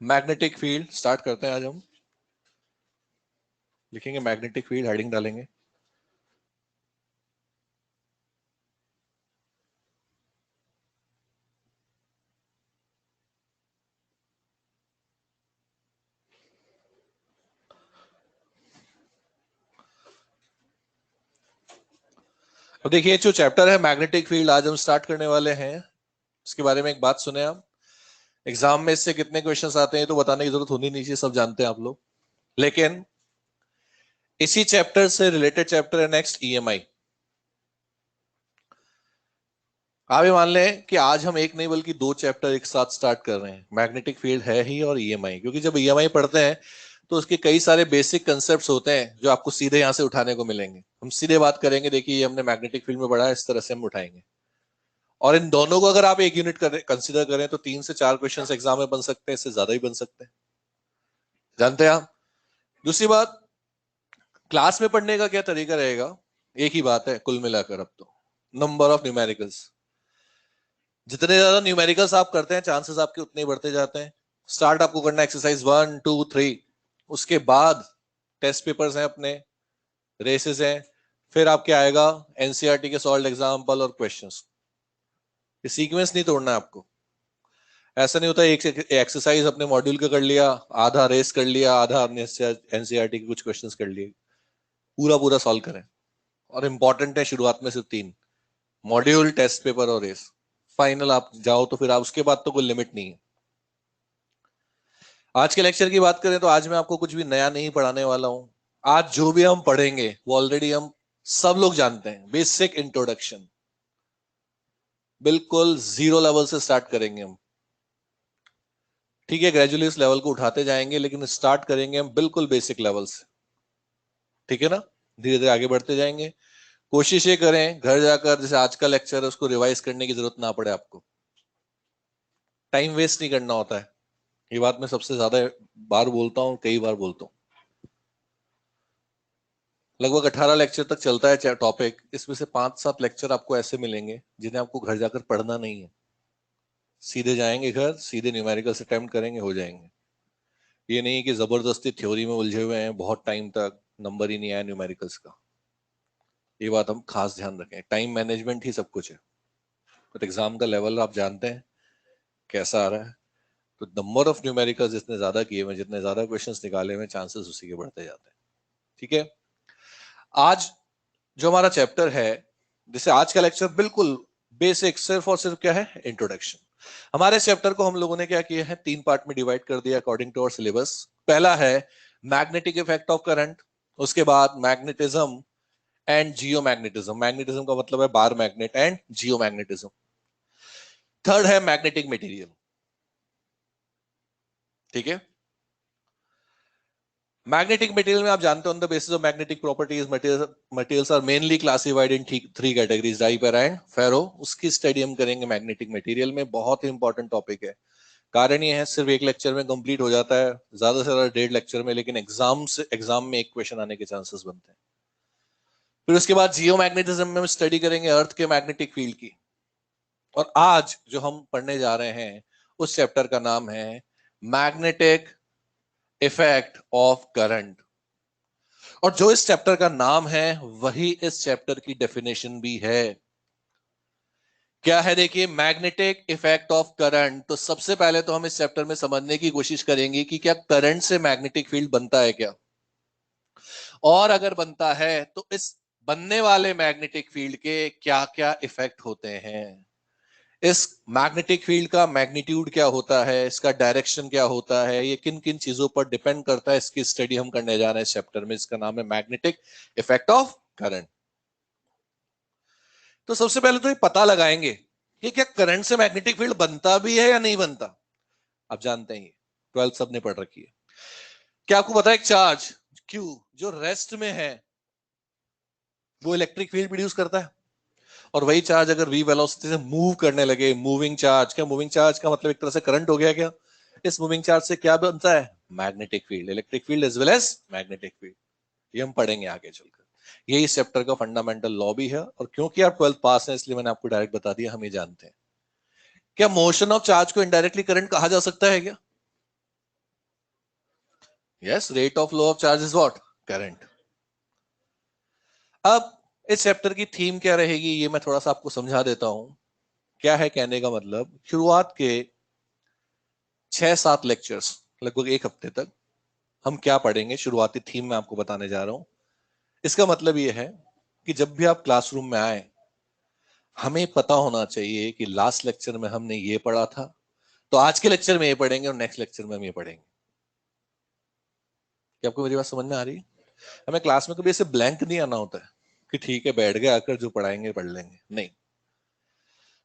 Magnetic field start करते हैं। आज हम लिखेंगे मैग्नेटिक फील्ड, हेडिंग डालेंगे। अब देखिए जो चैप्टर है मैग्नेटिक फील्ड आज हम स्टार्ट करने वाले हैं, इसके बारे में एक बात सुने आप। एग्जाम में इससे कितने क्वेश्चंस आते हैं तो बताने की जरूरत होनी नहीं चाहिए, सब जानते हैं आप लोग। लेकिन इसी चैप्टर से रिलेटेड चैप्टर है नेक्स्ट ईएमआई। आप ये मान लें कि आज हम एक नहीं बल्कि दो चैप्टर एक साथ स्टार्ट कर रहे हैं। मैग्नेटिक फील्ड है ही और ईएमआई, क्योंकि जब ईएमआई पढ़ते हैं तो उसके कई सारे बेसिक कंसेप्ट्स होते हैं जो आपको सीधे यहां से उठाने को मिलेंगे। हम सीधे बात करेंगे, देखिए ये हमने मैग्नेटिक फील्ड में पढ़ा है, इस तरह से हम उठाएंगे। और इन दोनों को अगर आप एक यूनिट कंसिडर करें तो 3 से 4 क्वेश्चन एग्जाम में बन सकते हैं, इससे ज्यादा ही बन सकते हैं, जानते हैं आप। दूसरी बात, क्लास में पढ़ने का क्या तरीका रहेगा, एक ही बात है कुल मिलाकर। अब तो नंबर ऑफ न्यूमेरिकल्स, जितने ज्यादा न्यूमेरिकल्स आप करते हैं चांसेस आपके उतने ही बढ़ते जाते हैं। स्टार्ट आपको करना एक्सरसाइज 1 2 3, उसके बाद टेस्ट पेपर्स हैं अपने, रेसेस हैं, फिर आपके आएगा एनसीईआरटी के सॉल्व एग्जाम्पल और क्वेश्चंस। ये सीक्वेंस नहीं तोड़ना है आपको। ऐसा नहीं होता एक एक्सरसाइज अपने मॉड्यूल का कर लिया, आधा रेस कर लिया, आधा अपने एनसीईआरटी के कुछ क्वेश्चंस कर लिए। पूरा पूरा सॉल्व करें। और इंपॉर्टेंट है शुरुआत में सिर्फ 3, मॉड्यूल, टेस्ट पेपर और रेस। फाइनल आप जाओ तो फिर आप उसके बाद तो कोई लिमिट नहीं है। आज के लेक्चर की बात करें तो आज मैं आपको कुछ भी नया नहीं पढ़ाने वाला हूं। आज जो भी हम पढ़ेंगे वो ऑलरेडी हम सब लोग जानते हैं। बेसिक इंट्रोडक्शन, बिल्कुल जीरो लेवल से स्टार्ट करेंगे हम। ठीक है, ग्रेजुअली इस लेवल को उठाते जाएंगे, लेकिन स्टार्ट करेंगे हम बिल्कुल बेसिक लेवल से। ठीक है ना, धीरे धीरे आगे बढ़ते जाएंगे। कोशिश ये करें घर जाकर जैसे आज का लेक्चर है उसको रिवाइज करने की जरूरत ना पड़े आपको। टाइम वेस्ट नहीं करना होता है, ये बात मैं सबसे ज्यादा बार बोलता हूँ, कई बार बोलता हूँ। लगभग 18 लेक्चर तक चलता है टॉपिक, इसमें से 5-7 लेक्चर आपको ऐसे मिलेंगे जिन्हें आपको घर जाकर पढ़ना नहीं है। सीधे जाएंगे घर, सीधे न्यूमेरिकल्स अटेम्प्ट करेंगे, हो जाएंगे। ये नहीं कि जबरदस्ती थ्योरी में उलझे हुए हैं, बहुत टाइम तक नंबर ही नहीं आया न्यूमेरिकल्स का। ये बात हम खास ध्यान रखें, टाइम मैनेजमेंट ही सब कुछ है। तो एग्जाम का लेवल आप जानते हैं कैसा आ रहा है। तो नंबर ऑफ न्यूमेरिकल्स जितने ज्यादा किए हुए, जितने ज्यादा क्वेश्चंस निकाले हुए, चांसेस उसी के बढ़ते जाते हैं। ठीक है, आज जो हमारा चैप्टर है, जैसे आज का लेक्चर बिल्कुल बेसिक, सिर्फ और सिर्फ क्या है, इंट्रोडक्शन। हमारे चैप्टर को हम लोगों ने क्या किया है, 3 पार्ट में डिवाइड कर दिया अकॉर्डिंग टू आवर सिलेबस। पहला है मैग्नेटिक इफेक्ट ऑफ करंट, उसके बाद मैग्नेटिज्म एंड जियोमैग्नेटिज्म। मैग्नेटिज्म का मतलब है bar magnet, and geomagnetism. Third है मैग्नेटिक मटेरियल। ठीक है, मैग्नेटिक मटेरियल में आप जानते हो on the basis of magnetic properties materials are mainly classified in 3 categories, dia, para and ferro. उसकी स्टडी हम करेंगे मैग्नेटिक मटेरियल में। बहुत ही इंपॉर्टेंट टॉपिक है। कारण ये है सिर्फ एक लेक्चर में कंप्लीट हो जाता है, ज्यादा से ज्यादा 1.5 लेक्चर में, लेकिन एग्जाम में एक क्वेश्चन आने के चांसेस बनते हैं। फिर उसके बाद जियो मैग्नेटिज्म में हम स्टडी करेंगे अर्थ के मैग्नेटिक फील्ड की। और आज जो हम पढ़ने जा रहे हैं उस चैप्टर का नाम है मैग्नेटिक इफेक्ट ऑफ करंट। और जो इस चैप्टर का नाम है वही इस चैप्टर की डेफिनेशन भी है। क्या है, देखिए, मैग्नेटिक इफेक्ट ऑफ करंट। तो सबसे पहले तो हम इस चैप्टर में समझने की कोशिश करेंगे कि क्या करंट से मैग्नेटिक फील्ड बनता है क्या, और अगर बनता है तो इस बनने वाले मैग्नेटिक फील्ड के क्या क्या इफेक्ट होते हैं, इस मैग्नेटिक फील्ड का मैग्नीट्यूड क्या होता है, इसका डायरेक्शन क्या होता है, ये किन किन चीजों पर डिपेंड करता है, इसकी स्टडी हम करने जा रहे हैं इस चैप्टर में। इसका नाम है मैग्नेटिक इफेक्ट ऑफ करंट। तो सबसे पहले तो ये पता लगाएंगे कि क्या करंट से मैग्नेटिक फील्ड बनता भी है या नहीं बनता। आप जानते हैं 12th सबने पढ़ रखी है। क्या आपको पता है एक चार्ज क्यू जो रेस्ट में है वो इलेक्ट्रिक फील्ड प्रोड्यूस करता है, और वही चार्ज अगर v वेलोसिटी से मूव करने लगे, मूविंग चार्ज, क्या मूविंग चार्ज का मतलब एक तरह से करंट हो गया क्या, इस मूविंग चार्ज से क्या बनता है, magnetic field, electric field as well as magnetic field. ये हम पढ़ेंगे आगे चलकर। यही इस चैप्टर का फंडामेंटल लॉ भी है, और क्योंकि आप 12th पास हैं इसलिए मैंने आपको डायरेक्ट बता दिया, हम ये जानते हैं। क्या मोशन ऑफ चार्ज को इनडायरेक्टली करंट कहा जा सकता है क्या, yes, rate of flow of charge is what? Current. अब इस चैप्टर की थीम क्या रहेगी ये मैं थोड़ा सा आपको समझा देता हूं। क्या है कहने का मतलब, शुरुआत के 6-7 लेक्चर्स, लगभग एक हफ्ते तक हम क्या पढ़ेंगे, शुरुआती थीम मैं आपको बताने जा रहा हूं। इसका मतलब यह है कि जब भी आप क्लासरूम में आए, हमें पता होना चाहिए कि लास्ट लेक्चर में हमने ये पढ़ा था, तो आज के लेक्चर में ये पढ़ेंगे और नेक्स्ट लेक्चर में हम ये पढ़ेंगे। क्या आपको मेरी बात समझ में आ रही है? हमें क्लास में कभी ऐसे ब्लैंक नहीं आना होता है कि ठीक है बैठ गए, आकर जो पढ़ाएंगे पढ़ लेंगे, नहीं।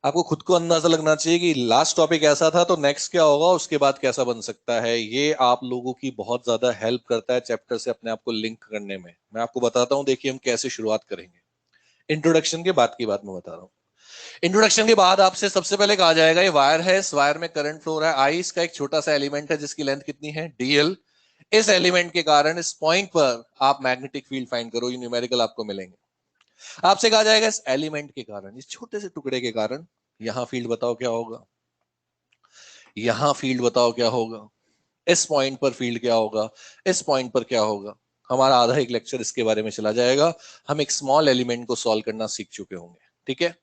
आपको खुद को अंदाजा लगना चाहिए कि लास्ट टॉपिक ऐसा था तो नेक्स्ट क्या होगा, उसके बाद कैसा बन सकता है। ये आप लोगों की बहुत ज्यादा हेल्प करता है चैप्टर से अपने आप को लिंक करने में। मैं आपको बताता हूं, देखिए हम कैसे शुरुआत करेंगे। इंट्रोडक्शन के बाद की बात मैं बता रहा हूँ। इंट्रोडक्शन के बाद आपसे सबसे पहले कहा जाएगा ये वायर है, इस वायर में करंट फ्लो रहा है। आई इसका एक छोटा सा एलिमेंट है जिसकी लेंथ कितनी है, डीएल। इस एलिमेंट के कारण इस पॉइंट पर आप मैग्नेटिक फील्ड फाइंड करो, ये न्यूमेरिकल आपको मिलेंगे। आपसे कहा जाएगा इस एलिमेंट के कारण, इस छोटे से टुकड़े के कारण यहां फील्ड बताओ क्या होगा, यहां फील्ड बताओ क्या होगा, इस पॉइंट पर फील्ड क्या होगा, इस पॉइंट पर क्या होगा। हमारा आधा एक लेक्चर इसके बारे में चला जाएगा। हम एक स्मॉल एलिमेंट को सॉल्व करना सीख चुके होंगे, ठीक है।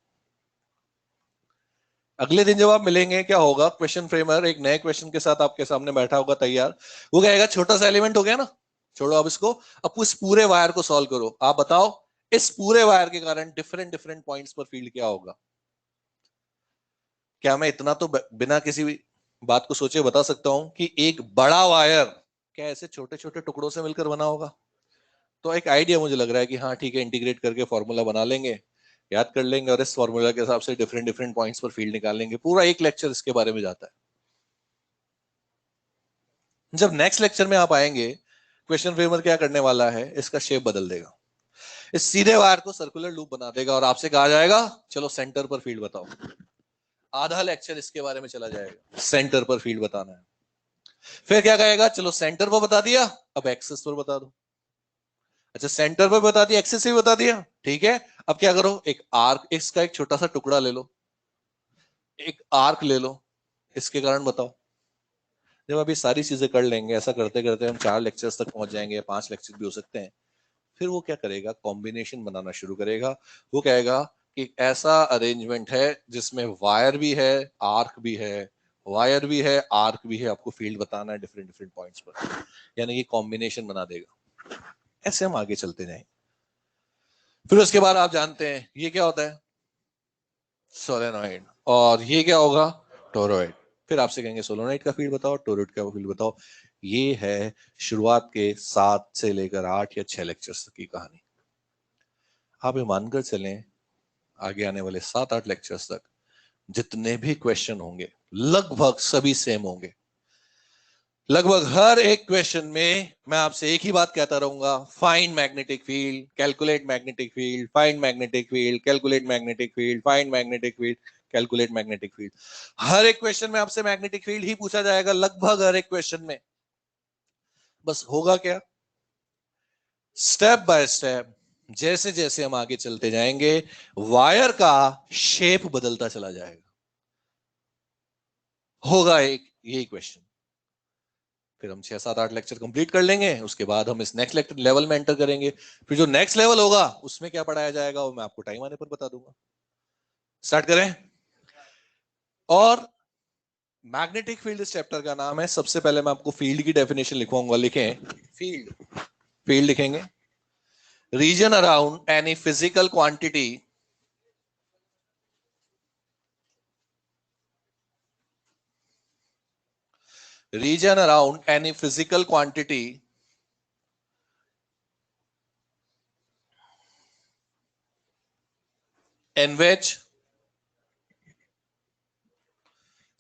अगले दिन जब आप मिलेंगे क्या होगा, क्वेश्चन फ्रेमर एक नए क्वेश्चन के साथ आपके सामने बैठा होगा तैयार। वो कहेगा छोटा सा एलिमेंट हो गया ना, छोड़ो अब इसको, अब इस पूरे वायर को सॉल्व करो। आप बताओ इस पूरे वायर के कारण डिफरेंट डिफरेंट पॉइंट्स पर फील्ड क्या होगा। क्या मैं इतना तो बिना किसी भी बात को सोचे बता सकता हूं कि एक बड़ा वायर क्या ऐसे छोटे छोटे टुकड़ों से मिलकर बना होगा? तो एक आइडिया मुझे लग रहा है कि हाँ ठीक है, इंटीग्रेट करके फॉर्मूला बना लेंगे, याद कर लेंगे और इस फॉर्मूला के हिसाब से डिफरेंट डिफरेंट पॉइंट्स पर फील्ड निकाल लेंगे। पूरा एक लेक्चर इसके बारे में जाता है। जब नेक्स्ट लेक्चर में आप आएंगे, क्वेश्चन फ्रेमर क्या करने वाला है, इसका शेप बदल देगा, इस सीधे वायर को सर्कुलर लूप बना देगा और आपसे कहा जाएगा चलो सेंटर पर फील्ड बताओ। आधा लेक्चर इसके बारे में चला जाएगा, सेंटर पर फील्ड बताना है। फिर क्या कहेगा, चलो सेंटर पर बता दिया, अब एक्सेस पर बता दो। अच्छा सेंटर पर बता दिया, एक्सेस भी बता दिया, ठीक है। अब क्या करो, एक आर्क, इसका एक छोटा सा टुकड़ा ले लो, एक आर्क ले लो, इसके कारण बताओ। जब अभी सारी चीजें कर लेंगे, ऐसा करते करते हम 4 लेक्चर्स तक पहुंच जाएंगे, 5 लेक्चर भी हो सकते हैं। फिर वो क्या करेगा, कॉम्बिनेशन बनाना शुरू करेगा। वो कहेगा कि ऐसा अरेंजमेंट है जिसमें वायर भी है, आर्क भी है, वायर भी है, आर्क भी है, आपको फील्ड बताना है डिफरेंट डिफरेंट पॉइंट्स पर, यानी कि कॉम्बिनेशन बना देगा। ऐसे हम आगे चलते जाएं। फिर उसके बाद आप जानते हैं ये क्या होता है, सोलेनॉइड। और ये क्या होगा, टोरॉइड। फिर आपसे कहेंगे सोलेनॉइड का फील्ड बताओ, टोरॉइड का फील्ड बताओ। ये है शुरुआत के 7 से लेकर 8 या 6 लेक्चर्स की कहानी। आप ये मानकर चलें, आगे आने वाले 7-8 लेक्चर्स तक जितने भी क्वेश्चन होंगे लगभग सभी सेम होंगे। लगभग हर एक क्वेश्चन में मैं आपसे एक ही बात कहता रहूंगा, find magnetic field, calculate magnetic field, find magnetic field, calculate magnetic field, find magnetic field, calculate magnetic field. हर एक क्वेश्चन में आपसे मैग्नेटिक फील्ड ही पूछा जाएगा, लगभग हर एक क्वेश्चन में। बस होगा क्या, स्टेप बाय स्टेप जैसे जैसे हम आगे चलते जाएंगे, वायर का शेप बदलता चला जाएगा। होगा एक यही क्वेश्चन, फिर हम 6-7-8 लेक्चर कंप्लीट कर लेंगे, उसके बाद हम इस नेक्स्ट लेक्चर लेवल में एंटर करेंगे। फिर जो नेक्स्ट लेवल होगा उसमें क्या पढ़ाया जाएगा वो मैं आपको टाइम आने पर बता दूंगा। स्टार्ट करें। और मैग्नेटिक फील्ड इस चैप्टर का नाम है। सबसे पहले मैं आपको फील्ड की डेफिनेशन लिखवाऊंगा, लिखें फील्ड। फील्ड लिखेंगे, region around any physical quantity region around any physical quantity in which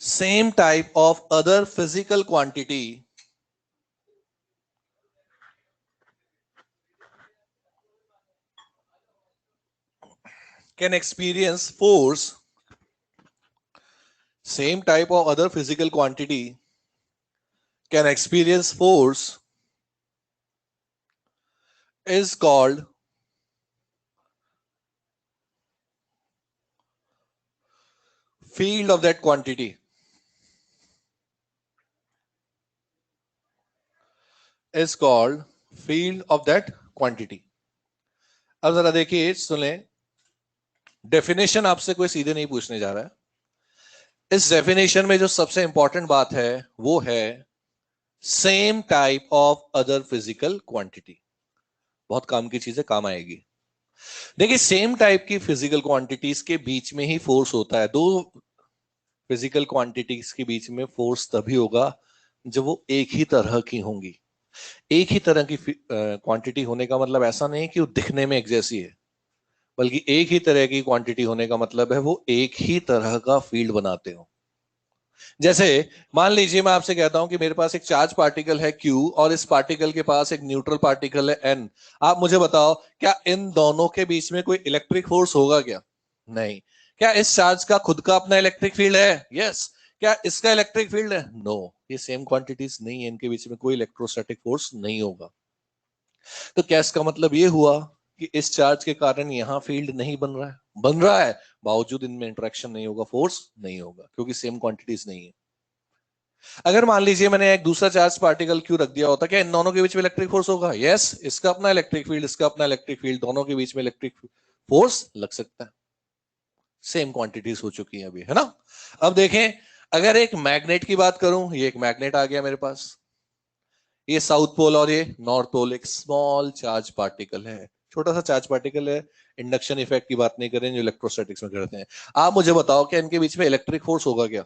same type of other physical quantity can experience force, same type of other physical quantity can experience force is called field of that quantity. Is called field of that quantity. अब जरा देखिए, सुन लें, definition आपसे कोई सीधे नहीं पूछने जा रहा है। इस डेफिनेशन में जो सबसे इंपॉर्टेंट बात है वो है same type of other physical quantity. बहुत काम की चीज है, काम आएगी। देखिए, सेम टाइप की फिजिकल क्वांटिटीज के बीच में ही फोर्स होता है। दो फिजिकल क्वांटिटीज के बीच में फोर्स तभी होगा जब वो एक ही तरह की होंगी। एक ही तरह की क्वांटिटी होने का मतलब ऐसा नहीं कि वो दिखने में एक जैसी है, बल्कि एक ही तरह की क्वांटिटी होने का मतलब है वो एक ही तरह का फील्ड बनाते हो। जैसे मान लीजिए मैं आपसे कहता हूं कि मेरे पास एक चार्ज पार्टिकल है Q और इस पार्टिकल के पास एक न्यूट्रल पार्टिकल है N। आप मुझे बताओ, क्या इन दोनों के बीच में कोई इलेक्ट्रिक फोर्स होगा क्या? नहीं। क्या इस चार्ज का खुद का अपना इलेक्ट्रिक फील्ड है? यस। क्या इसका इलेक्ट्रिक फील्ड है? नो। ये सेम क्वांटिटीज नहीं है, इनके बीच में कोई इलेक्ट्रोस्टैटिक फोर्स नहीं होगा। तो क्या इसका मतलब ये हुआ कि इस चार्ज के कारण यहां फील्ड नहीं बन रहा है? बन रहा है, बावजूद इनमें इंटरेक्शन नहीं होगा, फोर्स नहीं होगा, क्योंकि सेम क्वांटिटीज नहीं है। अगर मान लीजिए मैंने एक दूसरा चार्ज पार्टिकल क्यों रख दिया होता, क्या इन दोनों के बीच में इलेक्ट्रिक फोर्स होगा? यस। इसका अपना इलेक्ट्रिक फील्ड, इसका अपना इलेक्ट्रिक फील्ड, दोनों के बीच में इलेक्ट्रिक फोर्स लग सकता है। सेम क्वांटिटीज हो चुकी हैं अभी, है ना? अब देखें, अगर एक मैग्नेट की बात करूं, ये एक मैग्नेट आ गया मेरे पास, ये साउथ पोल और ये नॉर्थ पोल, एक स्मॉल चार्ज पार्टिकल है, छोटा सा चार्ज पार्टिकल है। इंडक्शन इफेक्ट की बात नहीं करें जो इलेक्ट्रोस्टैटिक्स में करते हैं। आप मुझे बताओ, क्या इनके बीच में इलेक्ट्रिक फोर्स होगा क्या?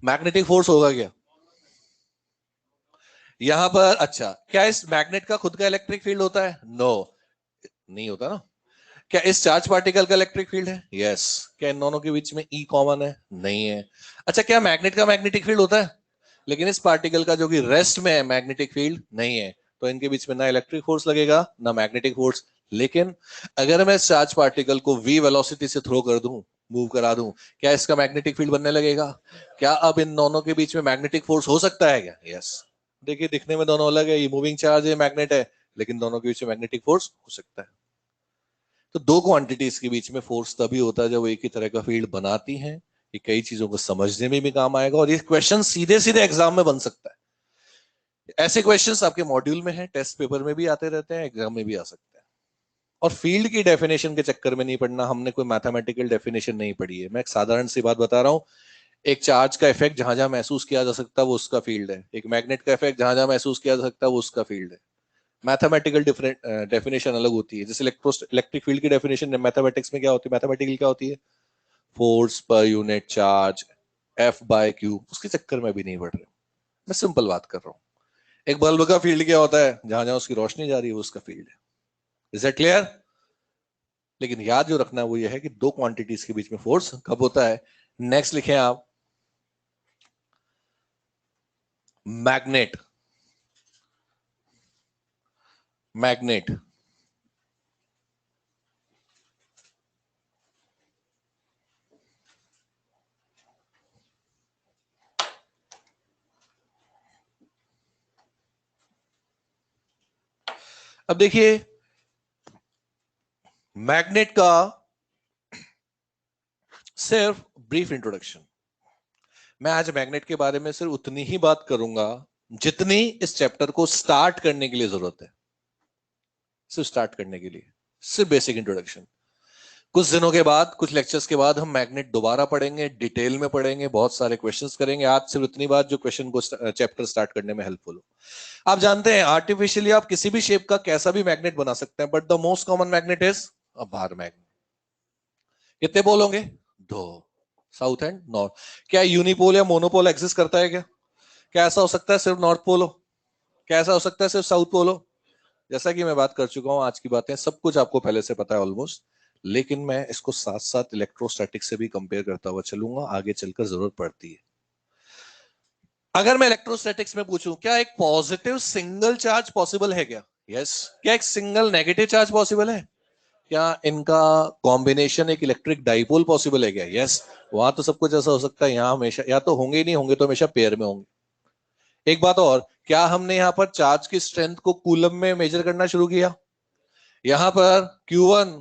मैग्नेटिक फोर्स होगा क्या यहां पर? अच्छा, क्या इस मैग्नेट का खुद का इलेक्ट्रिक फील्ड होता है? नो, नहीं होता ना। क्या इस चार्ज पार्टिकल का इलेक्ट्रिक फील्ड है? यस। क्या इन दोनों के बीच में ई कॉमन है? नहीं है। अच्छा, क्या मैग्नेट का मैग्नेटिक फील्ड होता है? लेकिन इस पार्टिकल का जो कि रेस्ट में है मैग्नेटिक फील्ड नहीं है। तो इनके बीच में ना इलेक्ट्रिक फोर्स लगेगा ना मैग्नेटिक फोर्स। लेकिन अगर मैं इस चार्ज पार्टिकल को v वेलोसिटी से थ्रो कर दूं, मूव करा दूं, क्या इसका मैग्नेटिक फील्ड बनने लगेगा? क्या अब इन दोनों के बीच में मैग्नेटिक फोर्स हो सकता है क्या? यस। देखिए, दिखने में दोनों अलग है, ये मूविंग चार्ज है, मैग्नेट है, लेकिन दोनों के बीच में मैग्नेटिक फोर्स हो सकता है। तो दो क्वांटिटीज के बीच में फोर्स तभी होता है जब वो एक ही तरह का फील्ड बनाती हैं। ये कई चीजों को समझने में भी काम आएगा, और ये क्वेश्चन सीधे सीधे एग्जाम में बन सकता है। ऐसे क्वेश्चंस आपके मॉड्यूल में है, टेस्ट पेपर में भी आते रहते हैं, एग्जाम में भी आ सकते हैं। और फील्ड की डेफिनेशन के चक्कर में नहीं पढ़ना, हमने कोई मैथमेटिकल डेफिनेशन नहीं पढ़ी है। मैं एक साधारण सी बात बता रहा हूँ, एक चार्ज का इफेक्ट जहां जहां महसूस किया जा सकता है वो उसका फील्ड है, एक मैग्नेट का इफेक्ट जहां जहां महसूस किया जा सकता है वो उसका फील्ड है। मैथमेटिकल डेफिनेशन अलग होती है। जैसे इलेक्ट्रिक फील्ड की डेफिनेशन मैथमेटिक्स में क्या होती है, मैथमेटिकल क्या होती है? फोर्स पर unit charge, F by Q. उसके चक्कर में भी नहीं पढ़ रहे, मैं सिंपल बात कर रहा हूँ। एक बल्ब का फील्ड क्या होता है? जहां जहां उसकी रोशनी जा रही है वो उसका फील्ड है। Is that clear? लेकिन याद जो रखना है वो ये है कि दो क्वांटिटीज के बीच में फोर्स कब होता है। नेक्स्ट लिखें आप, मैग्नेट। मैग्नेट अब देखिए, मैग्नेट का सिर्फ ब्रीफ इंट्रोडक्शन। मैं आज मैग्नेट के बारे में सिर्फ उतनी ही बात करूंगा जितनी इस चैप्टर को स्टार्ट करने के लिए जरूरत है। सिर्फ स्टार्ट करने के लिए, सिर्फ बेसिक इंट्रोडक्शन। कुछ दिनों के बाद, कुछ लेक्चर्स के बाद हम मैग्नेट दोबारा पढ़ेंगे, डिटेल में पढ़ेंगे, बहुत सारे क्वेश्चंस करेंगे। आज सिर्फ उतनी बात जो क्वेश्चन को चैप्टर स्टार्ट करने में हेल्पफुल हो। आप जानते हैं आर्टिफिशियली आप किसी भी शेप का कैसा भी मैग्नेट बना सकते हैं, but the most common magnet is a bar magnet. कितने पोल होंगे? दो, साउथ एंड नॉर्थ। क्या यूनिपोल या मोनोपोल एग्जिस्ट करता है क्या? क्या ऐसा हो सकता है सिर्फ नॉर्थ पोल हो? क्या ऐसा हो सकता है सिर्फ साउथ पोल हो? जैसा कि मैं बात कर चुका हूं, आज की बातें सब कुछ आपको पहले से पता है ऑलमोस्ट, लेकिन मैं इसको साथ साथ इलेक्ट्रोस्टैटिक से भी कंपेयर करता हुआ चलूंगा, आगे चलकर जरूरत पड़ती है। अगर मैं इलेक्ट्रोस्टैटिक्स में पूछूं, क्या एक पॉजिटिव सिंगल चार्ज पॉसिबल है क्या? यस। क्या एक सिंगल नेगेटिव चार्ज पॉसिबल है? क्या इनका कॉम्बिनेशन एक इलेक्ट्रिक डाइपोल पॉसिबल है क्या? यस। वहां तो सब कुछ ऐसा हो सकता है, यहां हमेशा या तो होंगे ही नहीं, होंगे तो हमेशा पेयर में होंगे। एक बात और, क्या हमने यहां पर चार्ज की स्ट्रेंथ को कूलम में मेजर करना शुरू किया? यहां पर Q1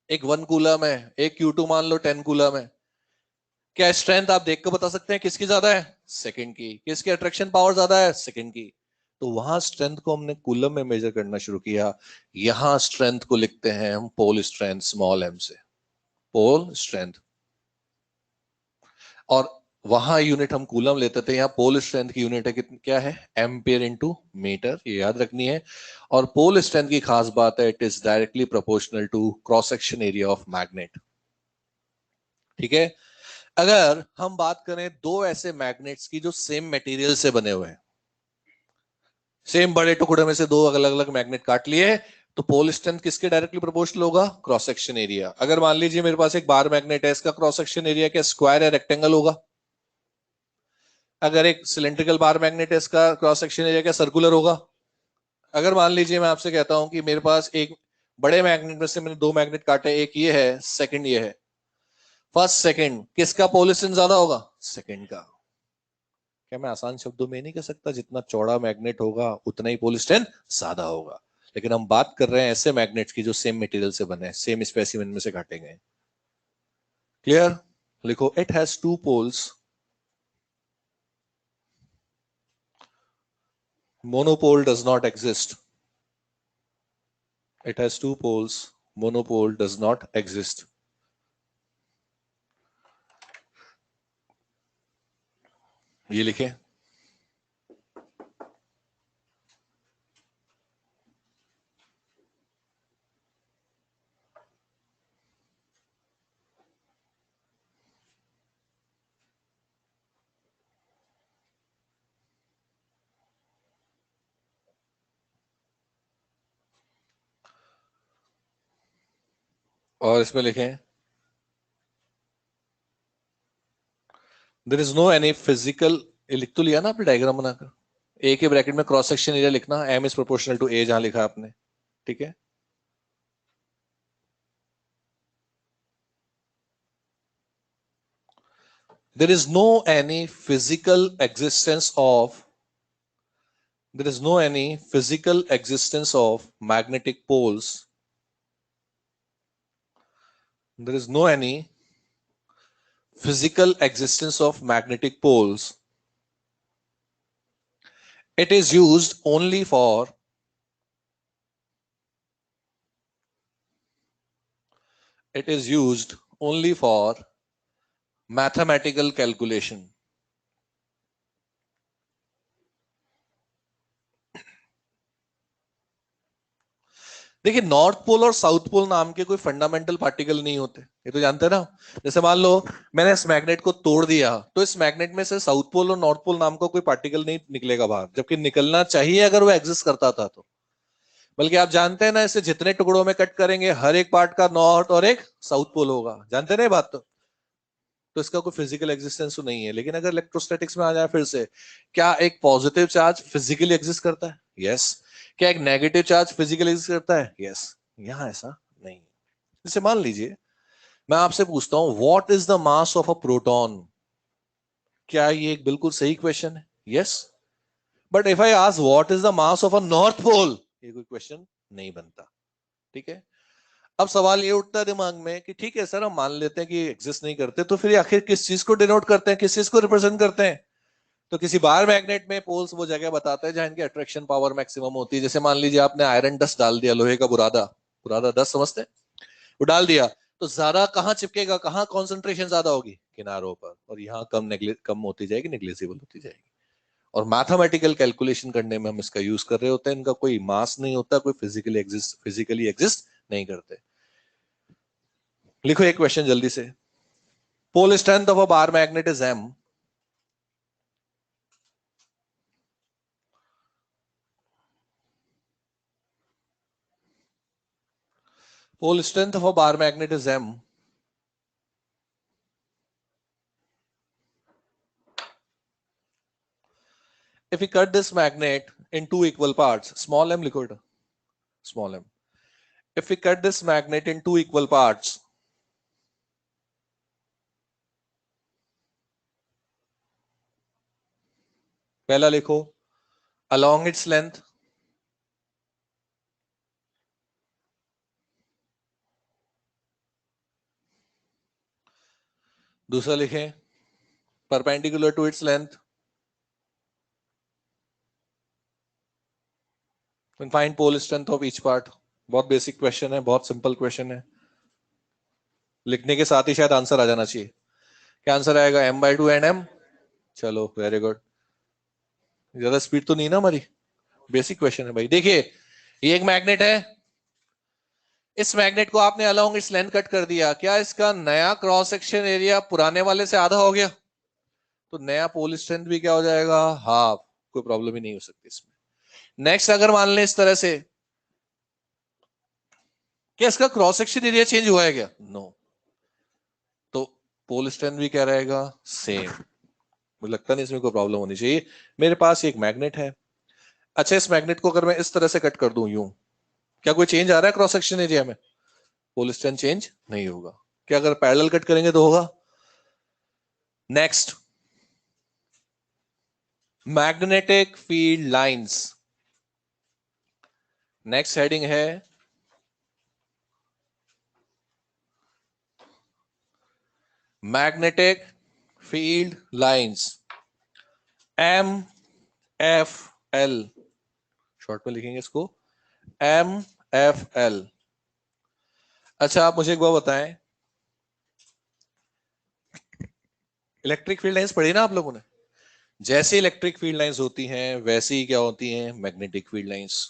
एक 1 कूलम है, एक Q2 मान लो 10 कूलम है। क्या स्ट्रेंथ आप देख कर बता सकते हैं किसकी ज्यादा है? सेकंड की। किसकी अट्रैक्शन पावर ज्यादा है? सेकंड की। तो वहां स्ट्रेंथ को हमने कूलम में मेजर करना शुरू किया। यहां स्ट्रेंथ को लिखते हैं हम पोल स्ट्रेंथ, स्मॉल एम से, पोल स्ट्रेंथ। और वहां यूनिट हम कूलम लेते थे, यहाँ पोल स्ट्रेंथ की यूनिट है कितनी, क्या है? एम्पियर इनटू मीटर, ये याद रखनी है। और पोल स्ट्रेंथ की खास बात है, it is directly proportional to cross section area of magnet. ठीक है। अगर हम बात करें दो ऐसे मैग्नेट्स की जो सेम मटेरियल से बने हुए हैं, सेम बड़े टुकड़े में से दो अलग अलग मैग्नेट काट लिए, तो पोल स्ट्रेंथ किसके डायरेक्टली प्रोपोर्शनल होगा? Cross section area. अगर मान लीजिए मेरे पास एक बार मैग्नेट है, इसका क्रॉस सेक्शन एरिया क्या स्क्वायर है, रेक्टेंगल होगा? अगर एक सिलेंड्रिकल बार मैग्नेट है, इसका क्रॉस सेक्शन एरिया क्या सर्कुलर होगा? अगर मान लीजिए मैं आपसे कहता हूं कि मेरे पास एक बड़े मैग्नेट में से मैंने दो मैग्नेट काटे, एक ये है, सेकंड ये है, फर्स्ट सेकंड, किसका पोल स्ट्रेंथ ज्यादा होगा? सेकंड का। क्या मैं आसान शब्दों में नहीं कह सकता, जितना चौड़ा मैग्नेट होगा उतना ही पोल स्ट्रेंथ ज्यादा होगा? लेकिन हम बात कर रहे हैं ऐसे मैग्नेट्स की जो सेम मटेरियल से बने हैं, सेम स्पेसिमेन में से काटे गए। क्लियर? लिखो, it has two poles, monopole does not exist. It has two poles, monopole does not exist. ये लिखें। और इसमें लिखें, there is no any physical, लिख तो लिया ना आपने डायग्राम बनाकर, ए के ब्रैकेट में क्रॉस सेक्शन एरिया लिखना, M is proportional to A, जहां लिखा आपने। ठीक है। There is no any physical existence of, there is no any physical existence of magnetic poles. There is no any physical existence of magnetic poles. It is used only for, it is used only for mathematical calculation. देखिए, north pole और south pole नाम के कोई fundamental particle नहीं होते, ये तो जानते हैं ना। जैसे मान लो मैंने इस मैग्नेट को तोड़ दिया, तो इस मैग्नेट में से साउथ पोल और नॉर्थ पोल नाम का कोई पार्टिकल नहीं निकलेगा बाहर, जबकि निकलना चाहिए अगर वो एग्जिस्ट करता था तो। बल्कि आप जानते हैं ना, इसे जितने टुकड़ों में कट करेंगे हर एक पार्ट का नॉर्थ और एक साउथ पोल होगा, जानते हैं ना ये बात तो इसका कोई फिजिकल एग्जिस्टेंस तो नहीं है। लेकिन अगर इलेक्ट्रोस्टैटिक्स में आ जाए फिर से, क्या एक पॉजिटिव चार्ज फिजिकली एग्जिस्ट करता है? यस। क्या एक नेगेटिव चार्ज फिजिकली एग्जिस्ट करता है? यस। यहां ऐसा नहीं है। जैसे मान लीजिए मैं आपसे पूछता हूं, what is the mass of a proton? क्या ये एक बिल्कुल सही क्वेश्चन है? Yes. But if I ask what is the mass of a north pole, ये कोई क्वेश्चन नहीं बनता। ठीक है। अब सवाल ये उठता है दिमाग में कि ठीक है सर, हम मान लेते हैं कि एग्जिस्ट नहीं करते, तो फिर आखिर किस चीज को डिनोट करते हैं, किस चीज को रिप्रेजेंट करते हैं? तो किसी बार मैग्नेट में पोल्स वो जगह बताते हैं जहां इनकी अट्रैक्शन पावर मैक्सिमम होती है। जैसे मान लीजिए आपने आयरन डस्ट डाल दिया, लोहे का बुरादा, बुरादा डस्ट समझते हैं, वो डाल दिया, तो ज्यादा कहाँ चिपकेगा, कहाँ कॉन्सेंट्रेशन ज्यादा होगी? किनारों पर। और यहाँ कम होती जाएगी, निग्लेजिबल होती जाएगी। और मैथमेटिकल कैलकुलेशन करने में हम इसका यूज कर रहे होते हैं, इनका कोई मास नहीं होता, कोई फिजिकली एग्जिस्ट नहीं करते। लिखो एक क्वेश्चन जल्दी से। Pole strength of a bar magnet is M. Pole strength of a bar magnet is M. If we cut this magnet in two equal parts, small m लिखो बेटा, small m. If we cut this magnet in two equal parts, पहला लिखो along its length, दूसरा लिखें perpendicular to its length, find pole strength of each part. बहुत basic question है, बहुत simple question है, लिखने के साथ ही शायद आंसर आ जाना चाहिए। क्या आंसर आएगा? m/2 and m। चलो वेरी गुड, ज्यादा स्पीड तो नहीं ना हमारी, बेसिक क्वेश्चन है भाई। देखिए ये एक मैग्नेट है, इस मैग्नेट को आपने अलोंग इट्स लेंथ कट कर दिया, क्या इसका नया क्रॉस सेक्शन एरिया पुराने वाले से आधा हो गया? तो नया पोल स्ट्रेंथ भी क्या हो जाएगा? हाफ। कोई प्रॉब्लम ही नहीं हो सकती इसमें। नेक्स्ट अगर मान लें इस तरह से, क्या इसका क्रॉस सेक्शन एरिया चेंज हुआ है क्या? नो। तो पोल स्ट्रेंथ भी क्या रहेगा? सेम। मुझे लगता नहीं इसमें कोई प्रॉब्लम होनी चाहिए। मेरे पास एक मैग्नेट है, अच्छा इस मैग्नेट को अगर मैं इस तरह से कट कर दूं यूं, क्या कोई चेंज आ रहा है क्रॉस सेक्शन एरिया में? पोल स्ट्रेंथ चेंज नहीं होगा। क्या अगर पैरेलल कट करेंगे तो होगा? Next, magnetic field lines. Next heading है magnetic field lines, MFL, short में लिखेंगे इसको MFL। अच्छा आप मुझे एक बात बताएं, इलेक्ट्रिक फील्ड लाइंस पढ़ी ना आप लोगों ने? जैसे इलेक्ट्रिक फील्ड लाइंस होती हैं वैसे ही क्या होती हैं? Magnetic field lines.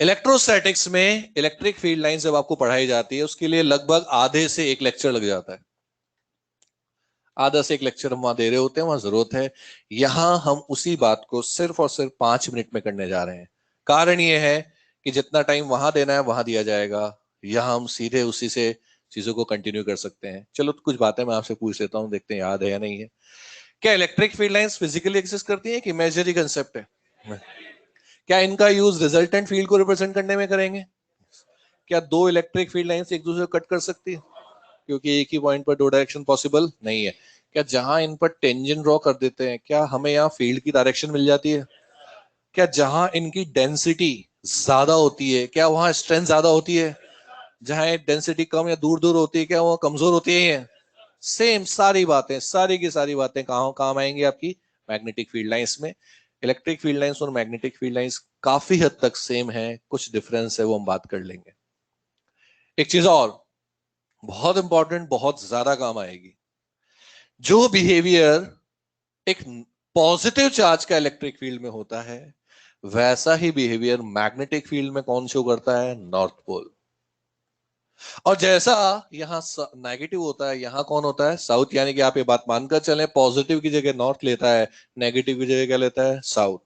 इलेक्ट्रोस्टैटिक्स में इलेक्ट्रिक फील्ड लाइंस जब आपको पढ़ाई जाती है उसके लिए लगभग आधे से एक लेक्चर लग जाता है। आधा से एक लेक्चर हम वहां दे रहे होते हैं, वहां जरूरत है। यहां हम उसी बात को सिर्फ और सिर्फ 5 मिनट में करने जा रहे हैं। कारण यह है कि जितना टाइम वहां देना है वहां दिया जाएगा, यहां हम सीधे उसी से चीजों को कंटिन्यू कर सकते हैं। चलो तो कुछ बातें मैं आपसे पूछ लेता हूं, देखते हैं याद है या नहीं है। क्या electric field lines physically exist करती है कि इमेजिनरी कंसेप्ट है? क्या इनका यूज रिजल्टेंट फील्ड को रिप्रेजेंट करने में करेंगे? क्या दो इलेक्ट्रिक फील्ड लाइंस एक दूसरे को कट कर सकती है? क्योंकि एक ही पॉइंट पर दो डायरेक्शन पॉसिबल नहीं है। क्या जहां इन पर टेंजेंट ड्रॉ कर देते हैं क्या हमें यहाँ फील्ड की डायरेक्शन मिल जाती है? क्या जहां इनकी डेंसिटी ज्यादा होती है क्या वहां स्ट्रेंथ ज्यादा होती है? जहां डेंसिटी कम या दूर दूर होती है क्या वहां कमजोर होती है? सेम सारी बातें, सारी की सारी बातें कहां काम आएंगी आपकी? मैग्नेटिक फील्ड लाइंस में। इलेक्ट्रिक फील्ड लाइंस और मैग्नेटिक फील्ड लाइंस काफी हद तक सेम है, कुछ डिफरेंस है वो हम बात कर लेंगे। एक चीज और बहुत इंपॉर्टेंट, बहुत ज्यादा काम आएगी, जो बिहेवियर एक पॉजिटिव चार्ज का इलेक्ट्रिक फील्ड में होता है वैसा ही बिहेवियर मैग्नेटिक फील्ड में कौन शो करता है? North pole. और जैसा यहां नेगेटिव होता है यहां कौन होता है? साउथ। यानी कि आप ये बात मानकर चलें पॉजिटिव की जगह नॉर्थ लेता है, नेगेटिव की जगह क्या लेता है? साउथ।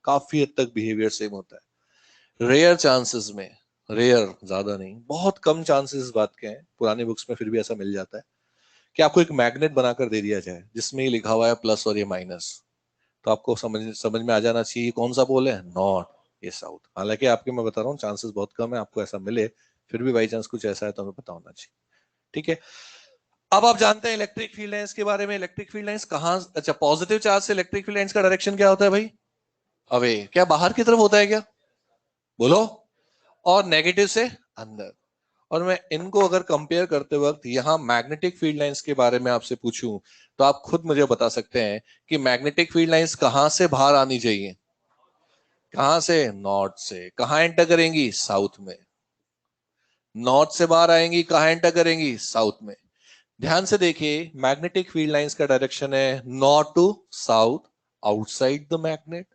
काफी हद तक बिहेवियर सेम होता है। रेयर चांसेस में, रेयर ज्यादा नहीं, बहुत कम चांसेस इस बात के हैं, पुरानी बुक्स में फिर भी ऐसा मिल जाता है कि आपको एक मैग्नेट बनाकर दे दिया जाए जिसमें ये लिखा हुआ है प्लस और ये माइनस, तो आपको समझ समझ में आ जाना चाहिए कौन सा पोल है? नॉर्थ, ये साउथ। हालांकि आपके मैं बता रहा हूँ चांसेस बहुत कम है आपको ऐसा मिले, फिर भी बाई चांस कुछ ऐसा है तो हमें पता होना चाहिए। ठीक है, अब आप जानते हैं इलेक्ट्रिक फील्ड लाइंस के बारे में। इलेक्ट्रिक फील्ड लाइंस कहां, अच्छा पॉजिटिव चार्ज से इलेक्ट्रिक फील्ड लाइंस का डायरेक्शन क्या होता है भाई? अवे। क्या बाहर की तरफ होता है क्या? बोलो। और नेगेटिव से अंदर। और मैं इनको अगर कंपेयर करते वक्त यहां मैग्नेटिक फील्ड लाइंस के बारे में आपसे पूछूं तो आप खुद मुझे बता सकते हैं कि मैग्नेटिक फील्ड लाइंस कहां से बाहर आनी चाहिए? कहां से? नॉर्थ से। कहां एंटर करेंगी? साउथ में। नॉर्थ से बाहर आएंगी, कहां एंटर करेंगी? साउथ में। ध्यान से देखिए मैग्नेटिक फील्ड लाइंस का डायरेक्शन है north to south outside the magnet,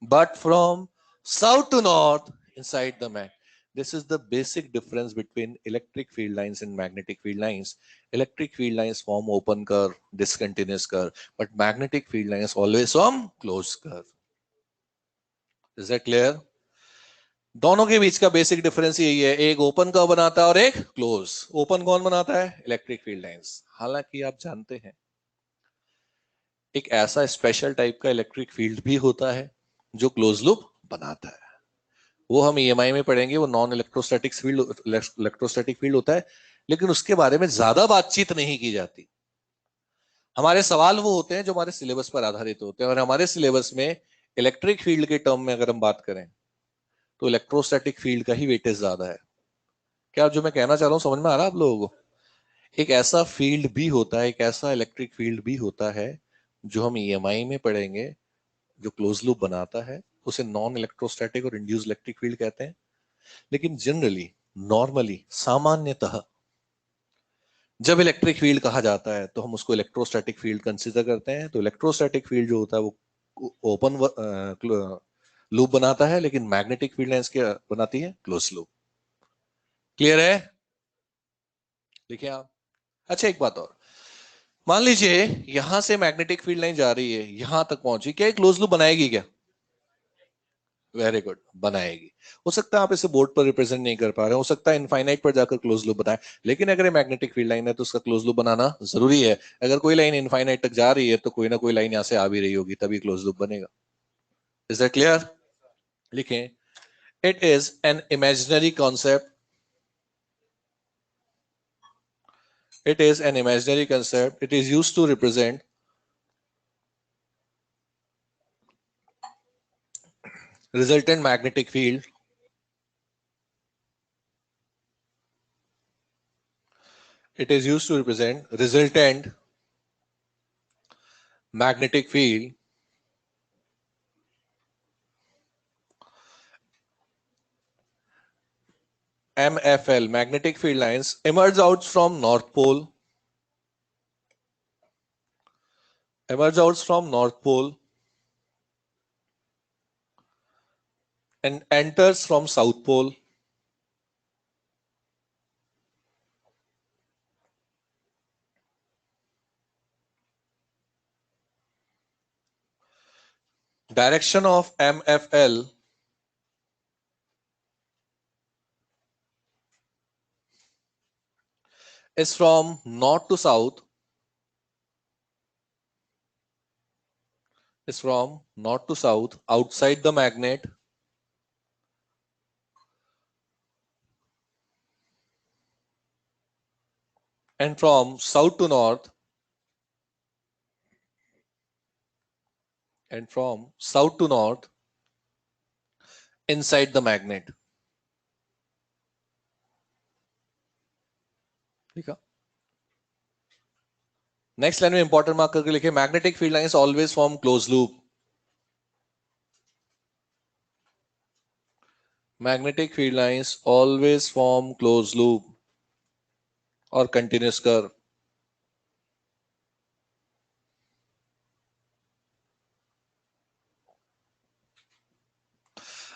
but from south to north inside the magnet. This is the basic difference between electric field lines and magnetic field lines. Electric field lines form open curve, discontinuous curve, but magnetic field lines always form closed curve. Is that clear? दोनों के बीच का basic difference यही है, एक open curve बनाता है और एक क्लोज। ओपन कौन बनाता है? Electric field lines. हालांकि आप जानते हैं एक ऐसा स्पेशल टाइप का इलेक्ट्रिक फील्ड भी होता है जो क्लोज लूप बनाता है, वो हम ईएमआई में पढ़ेंगे। वो non electrostatic field, electrostatic field होता है, लेकिन उसके बारे में ज्यादा बातचीत नहीं की जाती। हमारे सवाल वो होते हैं जो हमारे सिलेबस पर आधारित होते हैं, और हमारे सिलेबस में इलेक्ट्रिक फील्ड के टर्म में अगर हम बात करें तो इलेक्ट्रोस्टैटिक फील्ड का ही वेटेज ज्यादा है। क्या जो मैं कहना चाह रहा हूं समझ में आ रहा है आप लोगों को? एक ऐसा फील्ड भी होता है, एक ऐसा इलेक्ट्रिक फील्ड भी होता है जो हम ईएमआई में पढ़ेंगे, जो क्लोज लूप बनाता है, उसे नॉन इलेक्ट्रोस्टैटिक और इंड्यूस इलेक्ट्रिक फील्ड कहते हैं। लेकिन जनरली, नॉर्मली, सामान्यतः जब इलेक्ट्रिक फील्ड कहा जाता है तो हम उसको इलेक्ट्रोस्टैटिक फील्ड कंसीडर करते हैं। तो इलेक्ट्रोस्टैटिक फील्ड जो होता है वो ओपन लूप बनाता है, लेकिन मैग्नेटिक फील्ड लाइंस क्या बनाती है? Close loop. क्लियर है? देखिए आप। अच्छा, एक बात और, मान लीजिए यहां से मैग्नेटिक फील्ड लाइन जा रही है, यहां तक पहुंची, क्या क्लोज लूप बनाएगी क्या? वेरी गुड, बनाएगी। हो सकता है आप इसे बोर्ड पर रिप्रेजेंट नहीं कर पा रहे, हो सकता है इनफाइनाइट पर जाकर क्लोज लूप बनाए, लेकिन अगर ये मैग्नेटिक फील्ड लाइन है तो उसका क्लोज लूप बनाना जरूरी है। अगर कोई लाइन इनफाइनाइट तक जा रही है तो कोई ना कोई लाइन यहां से आ भी रही होगी, तभी क्लोज लूप बनेगा। Is that clear? लिखें, it is an imaginary concept, it is an imaginary concept, it is used to represent resultant magnetic field, it is used to represent resultant magnetic field MFL, magnetic field lines emerge out from north pole, emerge out from north pole and enters from south pole. Direction of MFL is from north to south, is from north to south outside the magnet and from south to north and from south to north inside the magnet. ठीक है? Next line में important mark करके लिखे, magnetic field lines always form close loop, magnetic field lines always form close loop और continuous curve.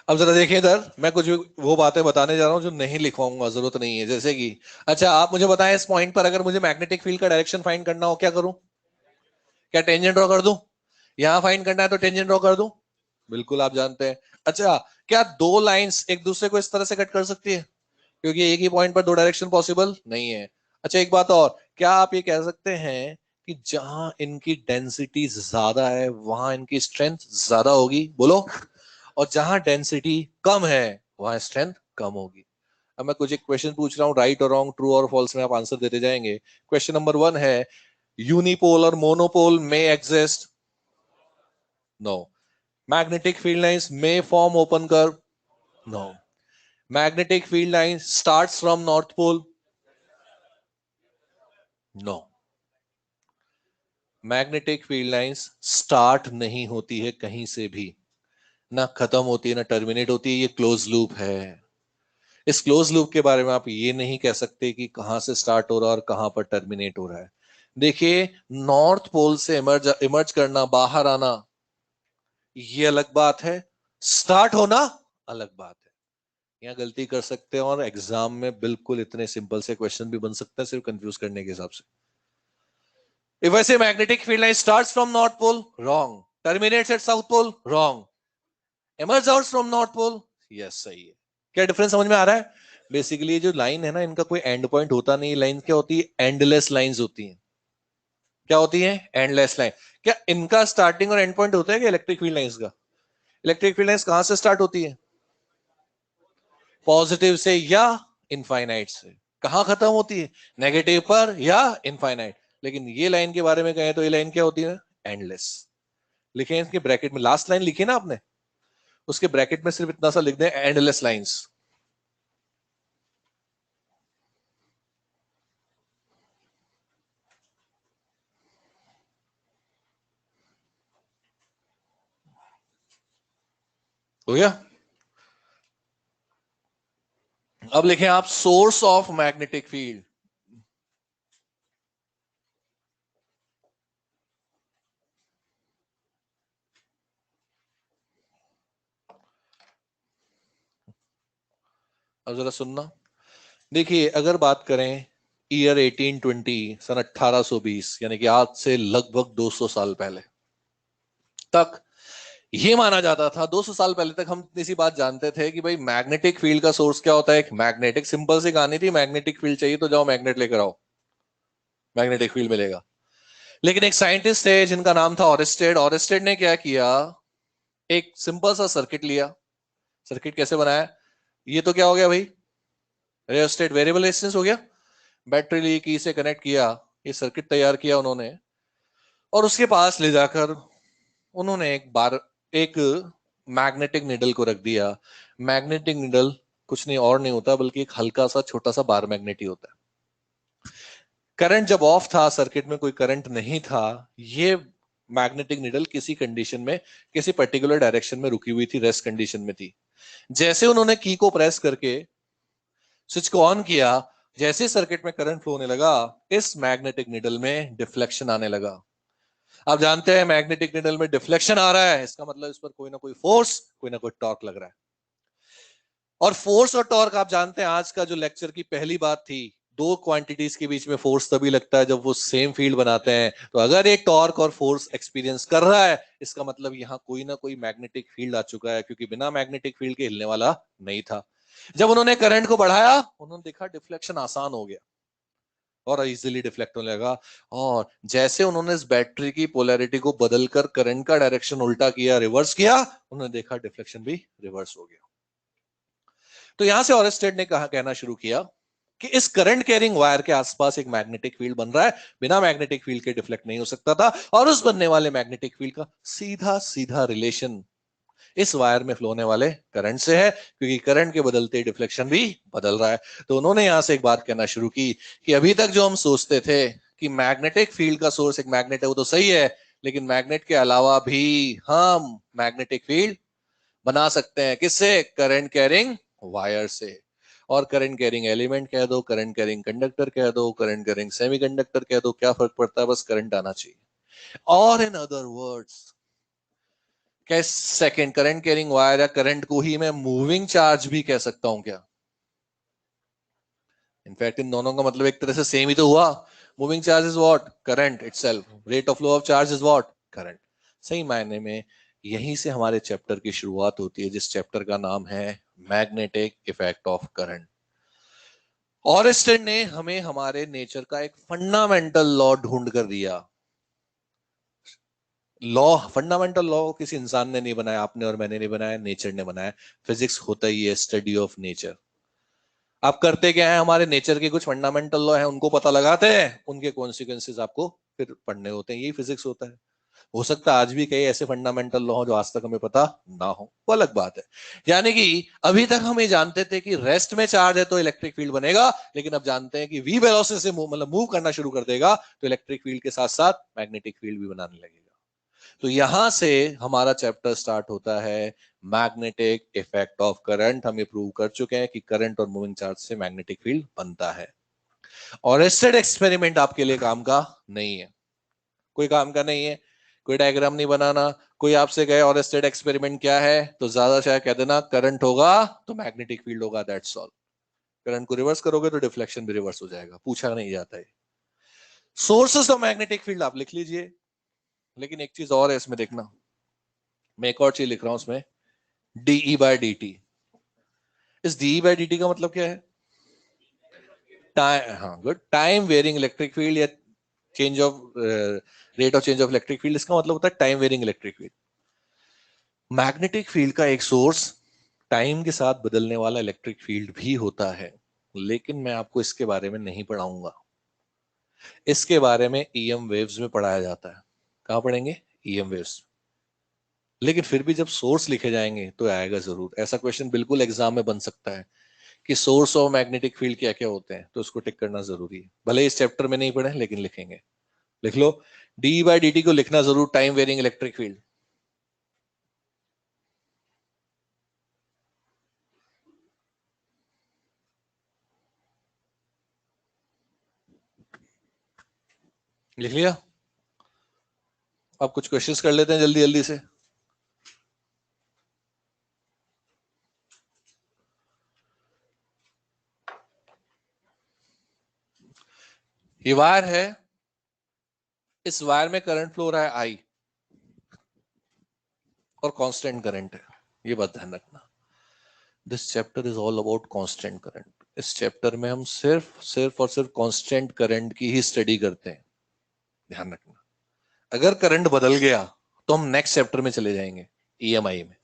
अब जरा देखिए इधर, मैं कुछ वो बातें बताने जा रहा हूं जो नहीं लिखवाऊंगा, जरूरत नहीं है। जैसे कि, अच्छा आप मुझे बताएं, इस पॉइंट पर अगर मुझे मैग्नेटिक फील्ड का डायरेक्शन फाइंड करना हो, क्या करूं? क्या टेंजेंट ड्रॉ कर दूं? यहां फाइंड करना है तो टेंजेंट ड्रॉ कर दूं? बिल्कुल आप जानते हैं। अच्छा, क्या दो लाइंस एक दूसरे को इस तरह से कट कर सकती है? क्योंकि एक ही पॉइंट पर दो डायरेक्शन पॉसिबल नहीं है। अच्छा, एक बात और, क्या आप ये कह सकते हैं कि जहां इनकी डेंसिटी ज्यादा है वहां इनकी स्ट्रेंथ ज्यादा होगी? बोलो। और जहां डेंसिटी कम है वहां स्ट्रेंथ कम होगी। अब मैं कुछ एक क्वेश्चन पूछ रहा हूँ, राइट और रॉन्ग, ट्रू और फॉल्स में आप आंसर देते जाएंगे। क्वेश्चन नंबर 1 है, यूनिपोल और मोनोपोल में exist? No. Magnetic field lines में form open curve? No. Magnetic field line starts from north pole? No. Magnetic field lines start नहीं होती है कहीं से भी, ना खत्म होती है ना टर्मिनेट होती है, ये क्लोज लूप है। इस क्लोज लूप के बारे में आप ये नहीं कह सकते कि कहां से स्टार्ट हो रहा है और कहां पर टर्मिनेट हो रहा है। देखिए, नॉर्थ पोल से इमर्ज इमर्ज करना, बाहर आना, ये अलग बात है, स्टार्ट होना अलग बात है। यहाँ गलती कर सकते हैं और एग्जाम में बिल्कुल इतने सिंपल से क्वेश्चन भी बन सकते हैं सिर्फ कंफ्यूज करने के हिसाब से। If I say magnetic field line starts from North Pole, wrong. Terminates at South Pole, wrong. Emerges out from North Pole, yes, सही है। क्या डिफरेंस समझ में आ रहा है? बेसिकली जो लाइन है ना, इनका कोई एंड पॉइंट होता नहीं। लाइन क्या होती है? एंडलेस लाइंस होती हैं। क्या होती है? Endless line. क्या इनका स्टार्टिंग और एंड पॉइंट होता है क्या इलेक्ट्रिक फील्ड लाइंस का? इलेक्ट्रिक फील्ड लाइंस कहां से स्टार्ट होती है? पॉजिटिव से या इनफाइनाइट से। कहां खत्म होती है? नेगेटिव पर या इनफाइनाइट। लेकिन ये लाइन के बारे में कहें तो ये लाइन क्या होती है? एंडलेस। लिखे इसके ब्रैकेट में, लास्ट लाइन लिखी ना आपने, उसके ब्रैकेट में सिर्फ इतना सा लिख दें, एंडलेस लाइंस। हो गया। अब लिखें आप सोर्स ऑफ मैग्नेटिक फील्ड। अब जरा सुनना, देखिए अगर बात करें ईयर 1820, सन 1820, यानी कि आज से लगभग 200 साल पहले तक ये माना जाता था, 200 साल पहले तक हम इतनी सी बात जानते थे कि भाई मैग्नेटिक फील्ड का सोर्स क्या होता है, एक मैग्नेटिक, सिंपल सी कहानी थी, मैग्नेटिक फील्ड चाहिए तो जाओ मैग्नेट लेकर आओ, मैग्नेटिक फील्ड मिलेगा। लेकिन एक साइंटिस्ट थे जिनका नाम था ऑरेस्टेड। ऑरेस्टेड ने क्या किया, एक सिंपल सा सर्किट लिया। सर्किट कैसे बनाया, ये तो क्या हो गया भाई, रेयोस्टेट, वेरिएबल रेजिस्टेंस हो गया। बैटरी ली, की से कनेक्ट किया, ये सर्किट तैयार किया उन्होंने, और उसके पास ले जाकर उन्होंने एक मैग्नेटिक निडल को रख दिया। मैग्नेटिक निडल कुछ नहीं और नहीं होता बल्कि एक हल्का सा छोटा सा बार मैग्नेट ही होता है। करंट जब ऑफ था, सर्किट में कोई करंट नहीं था, ये मैग्नेटिक निडल किसी कंडीशन में, किसी पर्टिकुलर डायरेक्शन में रुकी हुई थी, रेस्ट कंडीशन में थी। जैसे उन्होंने की को प्रेस करके स्विच को ऑन किया, जैसे सर्किट में करंट फ्लो होने लगा, इस मैग्नेटिक निडल में डिफ्लेक्शन आने लगा। आप जानते हैं मैग्नेटिक निडल में डिफ्लेक्शन आ रहा है, इसका मतलब इस पर कोई ना कोई फोर्स, कोई ना कोई टॉर्क लग रहा है। और फोर्स और टॉर्क, आप जानते हैं आज का जो लेक्चर की पहली बात थी, दो क्वांटिटीज के बीच में फोर्स तभी लगता है जब वो सेम फील्ड बनाते हैं। तो अगर एक टॉर्क और फोर्स एक्सपीरियंस कर रहा है, इसका मतलब यहां कोई ना कोई मैग्नेटिक फील्ड आ चुका है, क्योंकि बिना मैग्नेटिक फील्ड के हिलने वाला नहीं था। जब उन्होंने करंट को बढ़ाया, उन्होंने देखा डिफ्लेक्शन आसान हो गया और इजीली डिफ्लेक्ट होने लगा। और जैसे उन्होंने इस बैटरी की पोलैरिटी को बदलकर करंट का डायरेक्शन उल्टा किया, रिवर्स किया, उन्होंने देखा डिफ्लेक्शन भी रिवर्स हो गया। तो यहां से ऑरेस्टेड ने कहा, कहना शुरू किया कि इस करंट कैरिंग वायर के आसपास एक मैग्नेटिक फील्ड बन रहा है, बिना मैग्नेटिक फील्ड के डिफ्लेक्ट नहीं हो सकता था। और उस बनने वाले मैग्नेटिक फील्ड का सीधा सीधा रिलेशन इस वायर में फ्लो होने वाले करंट से है, क्योंकि करंट के बदलते ही डिफ्लेक्शन भी बदल रहा है। तो उन्होंने यहां से एक बात कहना शुरू की कि अभी तक जो हम सोचते थे कि मैग्नेटिक फील्ड का सोर्स एक मैग्नेट है, वो तो सही है, लेकिन मैग्नेट के अलावा भी हम मैग्नेटिक फील्ड बना सकते हैं। किससे, करंट कैरिंग वायर से। और करंट कैरिंग एलिमेंट कह दो, करंट कैरिंग कंडक्टर कह दो, करंट कैरिंग सेमीकंडक्टर कह दो, क्या फर्क पड़ता है, बस करंट आना चाहिए। और इन अदर वर्ड्स, क्या सेकंड करंट कैरिंग वायर या करंट को ही मैं मूविंग चार्ज भी कह सकता हूं क्या? इनफैक्ट इन दोनों का मतलब एक तरह से सेम ही तो हुआ। Moving charge is what, current itself, rate of flow of charge is what, current. सही मायने में यहीं से हमारे चैप्टर की शुरुआत होती है, जिस चैप्टर का नाम है मैग्नेटिक इफेक्ट ऑफ करंट। ऑरेस्टन ने हमें हमारे नेचर का एक फंडामेंटल लॉ ढूंढ कर दिया। लॉ, फंडामेंटल लॉ किसी इंसान ने नहीं बनाया, आपने और मैंने नहीं बनाया, नेचर ने बनाया। फिजिक्स होता ही है स्टडी ऑफ नेचर। आप करते क्या है, हमारे नेचर के कुछ फंडामेंटल लॉ है उनको पता लगाते हैं, उनके कॉन्सिक्वेंसेस आपको फिर पढ़ने होते हैं, यही फिजिक्स होता है। हो सकता है आज भी कई ऐसे फंडामेंटल लॉ जो आज तक हमें पता ना हो, वो अलग बात है। यानी कि अभी तक हम ये जानते थे कि रेस्ट में चार्ज है तो इलेक्ट्रिक फील्ड बनेगा, लेकिन अब जानते हैं कि वी वेलोसिटी से मतलब मूव करना शुरू कर देगा तो इलेक्ट्रिक फील्ड के साथ साथ मैग्नेटिक फील्ड भी बनाने लगेगा। तो यहां से हमारा चैप्टर स्टार्ट होता है, मैग्नेटिक इफेक्ट ऑफ करंट। हम ये प्रूव कर चुके हैं कि करंट और मूविंग चार्ज से मैग्नेटिक फील्ड बनता है। और एस्टेड एक्सपेरिमेंट आपके लिए काम का नहीं है, कोई काम का नहीं है, कोई डायग्राम नहीं बनाना। कोई आपसे कहे और एस्टेड एक्सपेरिमेंट क्या है, तो ज्यादा शायद कह देना करंट होगा तो मैग्नेटिक फील्ड होगा, दैट्स ऑल। करंट को रिवर्स करोगे तो डिफ्लेक्शन भी रिवर्स हो जाएगा, पूछा नहीं जाता है। सोर्सेस ऑफ मैग्नेटिक फील्ड आप लिख लीजिए, लेकिन एक चीज और है इसमें देखना, मैं एक और चीज लिख रहा हूं उसमें, डीई बाय डी टी। इस डीई बाय डी टी का मतलब क्या है, टाइम, हाँ good, time varying electric field या change of rate of change of electric field, इसका मतलब होता है time varying electric field. Magnetic field का एक सोर्स टाइम के साथ बदलने वाला इलेक्ट्रिक फील्ड भी होता है, लेकिन मैं आपको इसके बारे में नहीं पढ़ाऊंगा। इसके बारे में ईएम वेव्स में पढ़ाया जाता है। कहां पढ़ेंगे, ईएम वेव्स। लेकिन फिर भी जब सोर्स लिखे जाएंगे तो आएगा जरूर, ऐसा क्वेश्चन बिल्कुल एग्जाम में बन सकता है कि सोर्स ऑफ मैग्नेटिक फील्ड क्या क्या होते हैं, तो उसको टिक करना जरूरी है। भले इस चैप्टर में नहीं पढ़े लेकिन लिखेंगे। लिख लो, डी बाई डी टी को लिखना जरूर, टाइम वेरिंग इलेक्ट्रिक फील्ड। लिख लिया? अब कुछ क्वेश्चंस कर लेते हैं जल्दी जल्दी से। ये वायर है, इस वायर में करंट फ्लो हो रहा है आई, और कांस्टेंट करंट है, ये बात ध्यान रखना। This chapter is all about constant current. इस चैप्टर में हम सिर्फ सिर्फ और सिर्फ कांस्टेंट करंट की ही स्टडी करते हैं, ध्यान रखना। अगर करंट बदल गया तो हम नेक्स्ट चैप्टर में चले जाएंगे, ईएमआई में।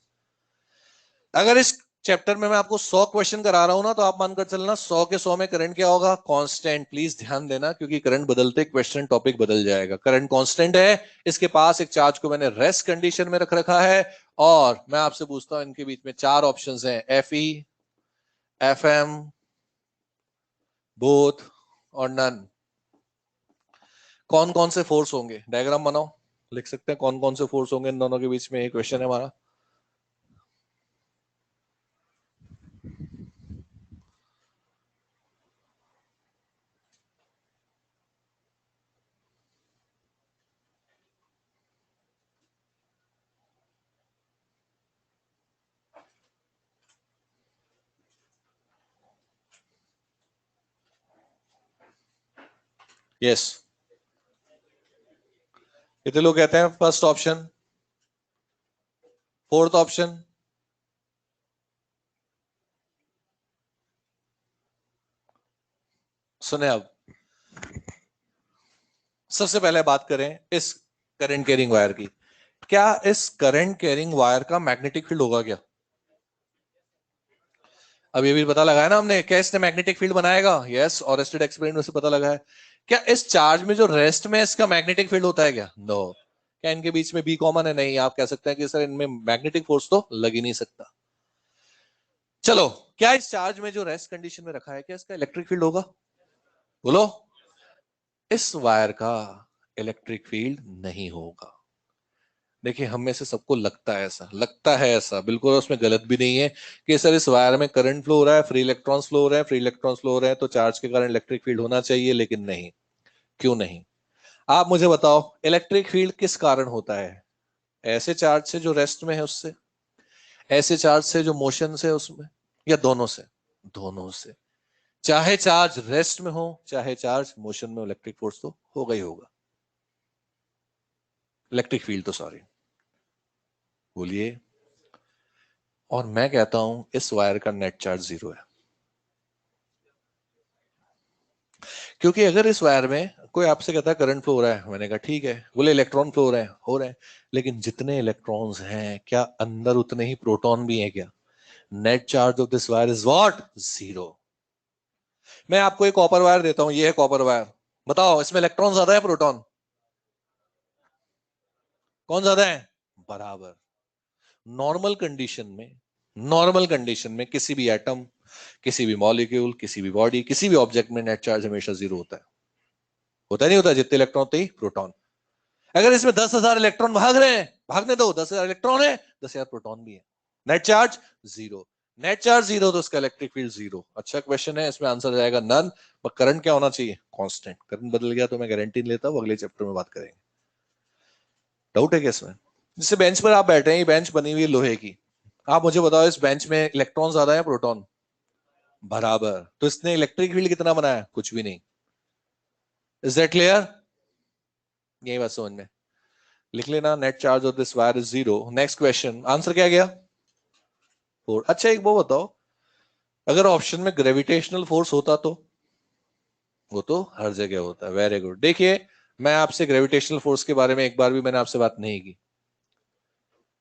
अगर इस चैप्टर में मैं आपको 100 क्वेश्चन करा रहा हूं ना, तो आप मानकर चलना 100 के 100 में करंट क्या होगा? कांस्टेंट। प्लीज ध्यान देना, क्योंकि करंट बदलते क्वेश्चन टॉपिक बदल जाएगा। करंट कांस्टेंट है, इसके पास एक चार्ज को मैंने रेस्ट कंडीशन में रख रखा है, और मैं आपसे पूछता हूं इनके बीच में 4 ऑप्शंस हैं, एफई, एफएम, बोथ और नन। कौन कौन से फोर्स होंगे? डायग्राम बनाओ, लिख सकते हैं कौन कौन से फोर्स होंगे इन दोनों के बीच में। ये क्वेश्चन है हमारा। यस, कितने लोग कहते हैं फर्स्ट ऑप्शन? Fourth option? सुने अब, सबसे पहले बात करें इस करंट कैरिंग वायर की। क्या इस करंट कैरिंग वायर का मैग्नेटिक फील्ड होगा क्या? अब ये भी पता लगा है ना हमने, क्या इसने मैग्नेटिक फील्ड बनाएगा? यस, और रेस्टेड एक्सपेरिमेंट में से पता लगा है। क्या इस चार्ज में जो रेस्ट में इसका मैग्नेटिक फील्ड होता है क्या? नो। क्या इनके बीच में बी कॉमन है? नहीं। आप कह सकते हैं कि सर इनमें मैग्नेटिक फोर्स तो लग ही नहीं सकता। चलो, क्या इस चार्ज में जो रेस्ट कंडीशन में रखा है, क्या इसका इलेक्ट्रिक फील्ड होगा? बोलो। इस वायर का इलेक्ट्रिक फील्ड नहीं होगा। देखिए, हम में से सबको लगता है ऐसा, लगता है ऐसा, बिल्कुल उसमें गलत भी नहीं है कि सर इस वायर में करंट फ्लो हो रहा है, फ्री इलेक्ट्रॉन्स फ्लो हो रहे हैं, फ्री इलेक्ट्रॉन्स फ्लो हो रहे हैं, तो चार्ज के कारण इलेक्ट्रिक फील्ड होना चाहिए, लेकिन नहीं। क्यों नहीं? आप मुझे बताओ, इलेक्ट्रिक फील्ड किस कारण होता है? ऐसे चार्ज से जो रेस्ट में है उससे, ऐसे चार्ज से जो मोशन से है उसमें, या दोनों से? दोनों से। चाहे चार्ज रेस्ट में हो, चाहे चार्ज मोशन में, इलेक्ट्रिक फोर्स तो होगा ही होगा। इलेक्ट्रिक फील्ड तो, सॉरी, बोलिए। और मैं कहता हूं इस वायर का नेट चार्ज 0 है। क्योंकि अगर इस वायर में कोई आपसे कहता है करंट फ्लो हो रहा है, मैंने कहा ठीक है, बोले इलेक्ट्रॉन फ्लो हो रहे हैं, लेकिन जितने इलेक्ट्रॉन्स हैं, क्या अंदर उतने ही प्रोटॉन भी हैं क्या? Net charge of this wire is what? 0। मैं आपको एक कॉपर वायर देता हूं, ये है कॉपर वायर। बताओ, इसमें इलेक्ट्रॉन ज्यादा है प्रोटॉन? कौन ज्यादा है? बराबर। नॉर्मल कंडीशन में, नॉर्मल कंडीशन में किसी भी एटम, किसी भी मॉलिक्यूल, किसी भी बॉडी, किसी भी ऑब्जेक्ट में नेट चार्ज हमेशा 0 होता है। होता नहीं होता? जितने इलेक्ट्रॉन होते ही प्रोटॉन। अगर इसमें 10,000 इलेक्ट्रॉन भाग रहे हैं, भागने दो, 10,000 इलेक्ट्रॉन है, 10,000 प्रोटॉन भी है, नेट चार्ज 0। नेट चार्ज 0 तो इसका इलेक्ट्रिक फील्ड 0। अच्छा क्वेश्चन है, इसमें आंसर जाएगा नन। पर करंट क्या होना चाहिए? कांस्टेंट। करंट बदल गया तो मैं गारंटी नहीं लेता, वो अगले चैप्टर में बात करेंगे। डाउट है क्या इसमें? जिससे बेंच पर आप बैठे हैं, ये बेंच बनी हुई है लोहे की, आप मुझे बताओ इस बेंच में इलेक्ट्रॉन ज्यादा है प्रोटॉन? बराबर। तो इसने इलेक्ट्रिक फील्ड कितना बनाया? कुछ भी नहीं। Is that clear? यही बात समझ में। लिख लेना, net charge of this wire is 0। Next question, answer क्या गया? 4। अच्छा, एक वो बताओ, अगर ऑप्शन में ग्रेविटेशनल फोर्स होता तो? वो तो हर जगह होता है। Very good. देखिए, मैं आपसे ग्रेविटेशनल फोर्स के बारे में एक बार भी मैंने आपसे बात नहीं की,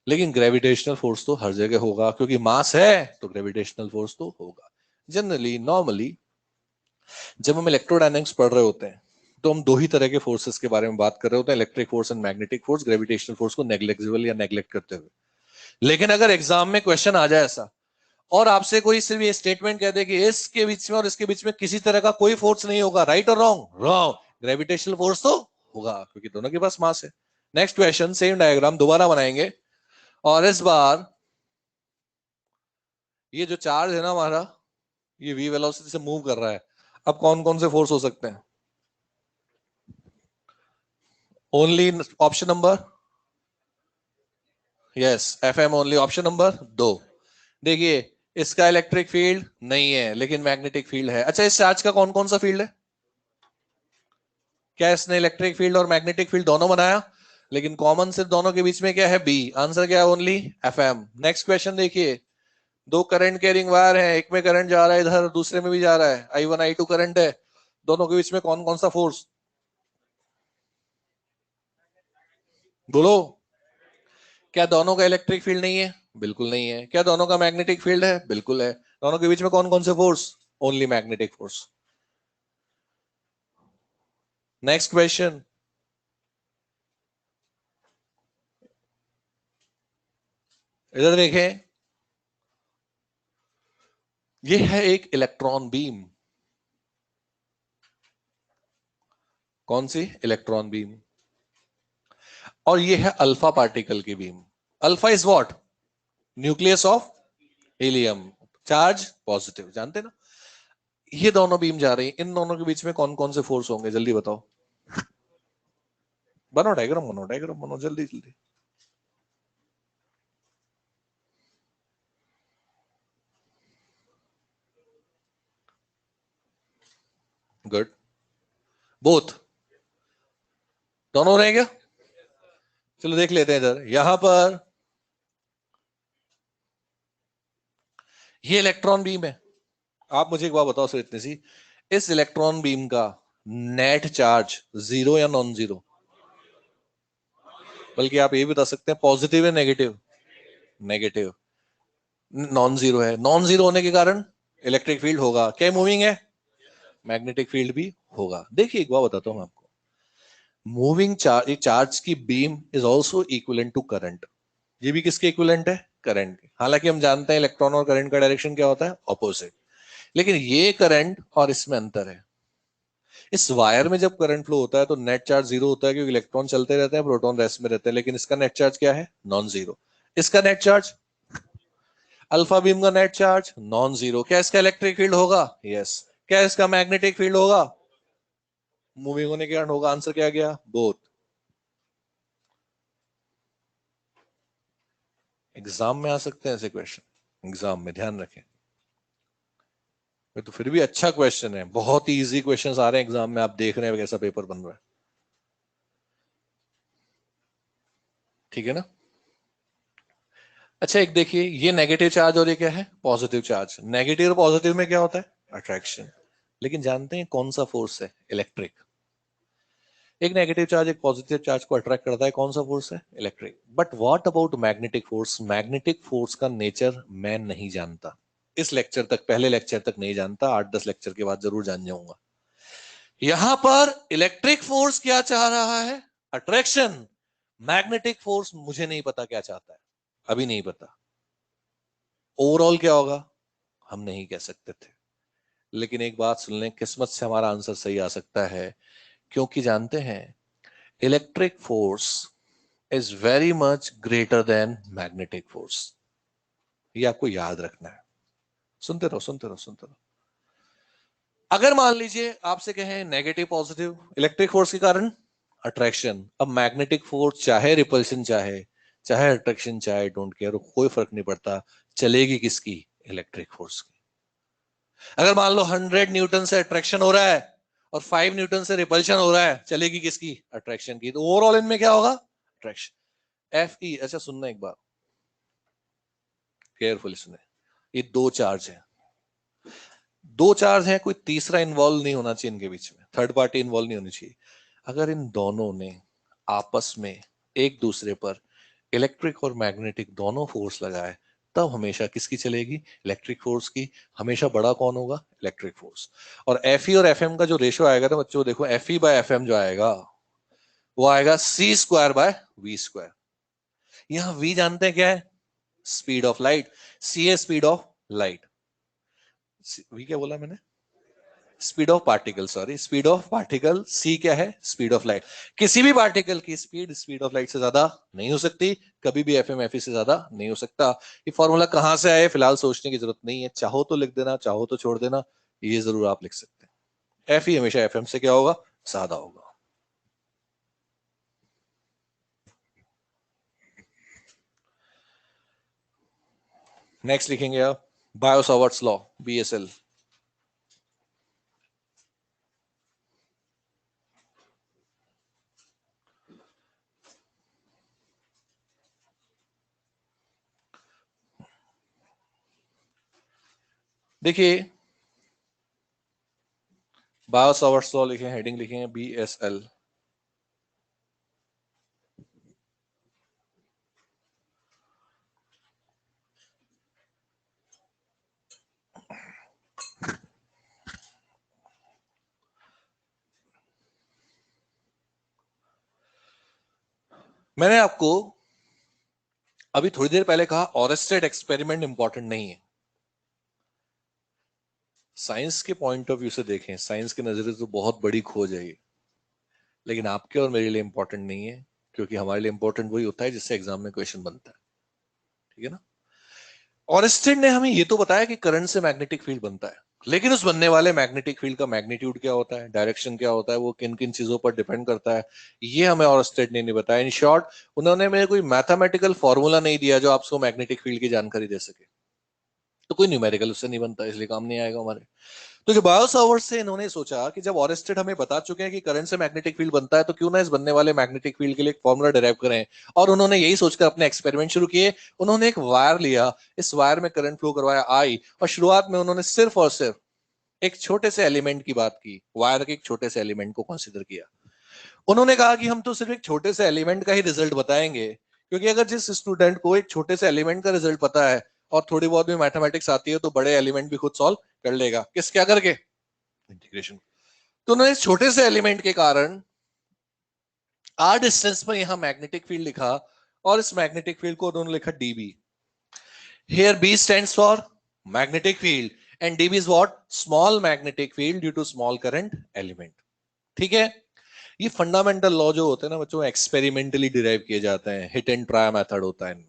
लेकिन ग्रेविटेशनल फोर्स तो हर जगह होगा, क्योंकि मास है तो ग्रेविटेशनल फोर्स तो होगा। जनरली, नॉर्मली, जब हम इलेक्ट्रोडायनेमिक्स पढ़ रहे होते हैं, तो हम दो ही तरह के फोर्सेस के बारे में बात कर रहे होते हैं, electric force and magnetic force, gravitational force को नेग्लेक्सिबल या नेग्लेक्ट करते हुए। लेकिन अगर एग्जाम में क्वेश्चन आ जाए ऐसा, और आपसे कोई सिर्फ ये स्टेटमेंट कह दे कि इसके बीच में और इसके बीच में किसी तरह का कोई फोर्स नहीं होगा, राइट और रॉन्ग? रॉन्ग। ग्रेविटेशनल फोर्स तो होगा, क्योंकि दोनों के पास मास है। नेक्स्ट क्वेश्चन, सेम डायग्राम दोबारा बनाएंगे, और इस बार ये जो चार्ज है ना हमारा, ये v वेलोसिटी से मूव कर रहा है। अब कौन कौन से फोर्स हो सकते हैं? Only option number, yes FM only option number 2। देखिए इसका इलेक्ट्रिक फील्ड नहीं है लेकिन मैग्नेटिक फील्ड है। अच्छा इस चार्ज का कौन कौन सा फील्ड है? क्या इसने इलेक्ट्रिक फील्ड और मैग्नेटिक फील्ड दोनों बनाया? लेकिन कॉमन सिर्फ दोनों के बीच में क्या है? बी। आंसर क्या है? Only FM. नेक्स्ट क्वेश्चन देखिए, दो करंट कैरिंग वायर है, एक में करंट जा रहा है इधर, दूसरे में भी जा रहा है, I1 I2 करंट है, दोनों के बीच में कौन कौन सा फोर्स? बोलो। क्या दोनों का इलेक्ट्रिक फील्ड नहीं है? बिल्कुल नहीं है। क्या दोनों का मैग्नेटिक फील्ड है? बिल्कुल है। दोनों के बीच में कौन कौन से force? Only magnetic force. Next question, इधर देखें, ये है एक इलेक्ट्रॉन बीम। कौन सी? Electron beam. और ये है अल्फा पार्टिकल की beam. Alpha is what? Nucleus of helium, charge positive, जानते ना? ये दोनों बीम जा रही है, इन दोनों के बीच में कौन कौन से फोर्स होंगे? जल्दी बताओ। बनो डायग्राम, बनो डायग्राम, बनो जल्दी जल्दी। गुड। बोथ, दोनों रहेंगे। चलो देख लेते हैं इधर, यहां पर ये इलेक्ट्रॉन बीम है। आप मुझे एक बात बताओ सर, इतनी सी, इस इलेक्ट्रॉन बीम का नेट चार्ज जीरो या नॉन जीरो? बल्कि आप ये भी बता सकते हैं पॉजिटिव या नेगेटिव? नेगेटिव। नॉन जीरो है, नॉन जीरो होने के कारण इलेक्ट्रिक फील्ड होगा। क्या मूविंग है? मैग्नेटिक फील्ड भी होगा। देखिए एक बात बताता हूं आपको, मूविंग चार्ज, चार्ज की beam is also equivalent to current. ये भी किसके इक्विवेलेंट है? करंट के। हालांकि हम जानते हैं इलेक्ट्रॉन और करंट का डायरेक्शन क्या होता है? ऑपोजिट। लेकिन ये करंट और इसमें अंतर है। इस वायर में जब करंट फ्लो होता है तो नेट चार्ज जीरो होता है क्योंकि इलेक्ट्रॉन चलते रहते हैं, प्रोटॉन रेस्ट में रहते हैं। लेकिन इसका नेट चार्ज क्या है? Non zero. इसका नेट चार्ज, अल्फा बीम का नेट चार्ज नॉन जीरो। क्या इसका इलेक्ट्रिक फील्ड होगा? यस। क्या इसका मैग्नेटिक फील्ड होगा? मूविंग होने के कारण होगा। आंसर क्या गया? बोथ। एग्जाम में आ सकते हैं ऐसे क्वेश्चन, एग्जाम में ध्यान रखें। तो फिर भी अच्छा क्वेश्चन है, बहुत ही इजी क्वेश्चन आ रहे हैं एग्जाम में, आप देख रहे हैं कैसा पेपर बन रहा है। ठीक है ना? अच्छा एक देखिए, ये नेगेटिव चार्ज और ये क्या है? Positive charge. नेगेटिव और पॉजिटिव में क्या होता है? अट्रैक्शन। लेकिन जानते हैं कौन सा फोर्स है? इलेक्ट्रिक। एक नेगेटिव चार्ज एक पॉजिटिव चार्ज को अट्रैक्ट करता है, कौन सा फोर्स है? Electric. But what about magnetic force? Magnetic force का नेचर मैं नहीं जानता, इस लेक्चर तक, पहले लेक्चर तक नहीं जानता, 8-10 लेक्चर के बाद जरूर जान जाऊंगा। यहां पर इलेक्ट्रिक फोर्स क्या चाह रहा है? अट्रैक्शन। मैग्नेटिक फोर्स मुझे नहीं पता क्या चाहता है, अभी नहीं पता। ओवरऑल क्या होगा हम नहीं कह सकते थे। लेकिन एक बात सुन लें, किस्मत से हमारा आंसर सही आ सकता है, क्योंकि जानते हैं electric force is very much greater than magnetic force. ये आपको याद रखना है। सुनते रहो सुनते रहो सुनते रहो। अगर मान लीजिए आपसे कहें नेगेटिव पॉजिटिव इलेक्ट्रिक फोर्स के कारण अट्रैक्शन, अब मैग्नेटिक फोर्स चाहे रिपल्शन चाहे चाहे अट्रैक्शन चाहे, डोंट केयर, कोई फर्क नहीं पड़ता, चलेगी किसकी? इलेक्ट्रिक फोर्स की। अगर मान लो 100 न्यूटन से अट्रैक्शन हो रहा है और 5 न्यूटन से रिपल्शन हो रहा है, चलेगी किसकी? अट्रैक्शन की। तो ओवरऑल इनमें क्या होगा? अट्रैक्शन। F E. अच्छा सुनना एक बार, केयरफुली सुने। ये दो चार्ज है, दो चार्ज है, कोई तीसरा इन्वॉल्व नहीं होना चाहिए इनके बीच में, थर्ड पार्टी इन्वॉल्व नहीं होनी चाहिए। अगर इन दोनों ने आपस में एक दूसरे पर इलेक्ट्रिक और मैग्नेटिक दोनों फोर्स लगाए, तब हमेशा किसकी चलेगी? इलेक्ट्रिक फोर्स की। हमेशा बड़ा कौन होगा? Electric force. और एफ ई और एफ एम का जो रेशियो आएगा ना बच्चों, देखो F E by F M जो आएगा वो आएगा C square by V square. यहां वी जानते हैं क्या है? Speed of light. सी है स्पीड ऑफ लाइट। वी क्या बोला मैंने? Speed of particle, sorry, speed of particle. C क्या है? Speed of light. किसी भी पार्टिकल की स्पीड स्पीड ऑफ लाइट से ज्यादा नहीं हो सकती, कभी भी एफ एम एफ ई से ज्यादा नहीं हो सकता। ये फॉर्मूला कहां से आए फिलहाल सोचने की जरूरत नहीं है, चाहो तो लिख देना, चाहो तो छोड़ देना, ये जरूर आप लिख सकते हैं। एफ ई हमेशा एफ एम से क्या होगा? ज्यादा होगा। नेक्स्ट लिखेंगे आप बायो-सावर्ट्स लॉ, BSL। देखिए बायो-सावर्ट्स लॉ लिखे, हेडिंग लिखे हैं BSL। मैंने आपको अभी थोड़ी देर पहले कहा ऑरेस्टेड एक्सपेरिमेंट इंपॉर्टेंट नहीं है। साइंस के पॉइंट ऑफ व्यू से देखें, साइंस के नजरिए से तो बहुत बड़ी खोज है ये, लेकिन आपके और मेरे लिए इंपॉर्टेंट नहीं है, क्योंकि हमारे लिए इंपॉर्टेंट वही होता है जिससे एग्जाम में क्वेश्चन बनता है। ठीक है ना। ऑरेस्टेड ने हमें ये तो बताया कि करंट से मैग्नेटिक फील्ड बनता है, लेकिन उस बनने वाले मैग्नेटिक फील्ड का मैग्नीट्यूड क्या होता है, डायरेक्शन क्या होता है, वो किन किन चीजों पर डिपेंड करता है, ये हमें ऑरेस्टेड ने नहीं बताया। इन शॉर्ट, उन्होंने हमें कोई मैथमेटिकल फॉर्मूला नहीं दिया जो आपको मैग्नेटिक फील्ड की जानकारी दे सके, तो कोई न्यूमेरिकल उससे नहीं बनता, इसलिए काम नहीं आएगा हमारे। तो जो बायो-सावर्ट्स से इन्होंने सोचा कि जब ऑरेस्टेड हमें बता चुके हैं कि करंट से मैग्नेटिक फील्ड बनता है, तो क्यों ना इस बनने वाले मैग्नेटिक फील्ड के लिए एक फॉर्मूला डिराइव करें। और उन्होंने यही सोचकर अपने एक्सपेरिमेंट शुरू किए। उन्होंने एक वायर लिया, इस वायर में करंट फ्लो करवाया आई, और शुरुआत में उन्होंने सिर्फ और सिर्फ एक छोटे से एलिमेंट की बात की, वायर के एक छोटे से एलिमेंट को कंसिडर किया। उन्होंने कहा कि हम तो सिर्फ एक छोटे से एलिमेंट का ही रिजल्ट बताएंगे, क्योंकि अगर जिस स्टूडेंट को एक छोटे से एलिमेंट का रिजल्ट पता है और थोड़ी बहुत भी मैथमेटिक्स आती है, तो बड़े एलिमेंट भी खुद सॉल्व कर लेगा। किस क्या करके? इंटीग्रेशन। तो उन्होंने इस छोटे से एलिमेंट के कारण आर डिस्टेंस पर यहां मैग्नेटिक फील्ड लिखा, और इस मैग्नेटिक फील्ड को उन्होंने लिखा DB. Here B stands for magnetic field and DB is what? Small magnetic field due to small current element. ठीक है। ये फंडामेंटल लॉ जो होते हैं ना बच्चों, एक्सपेरिमेंटली डिराइव किए जाते हैं, हिट एंड ट्राई मेथड होता है इनमें।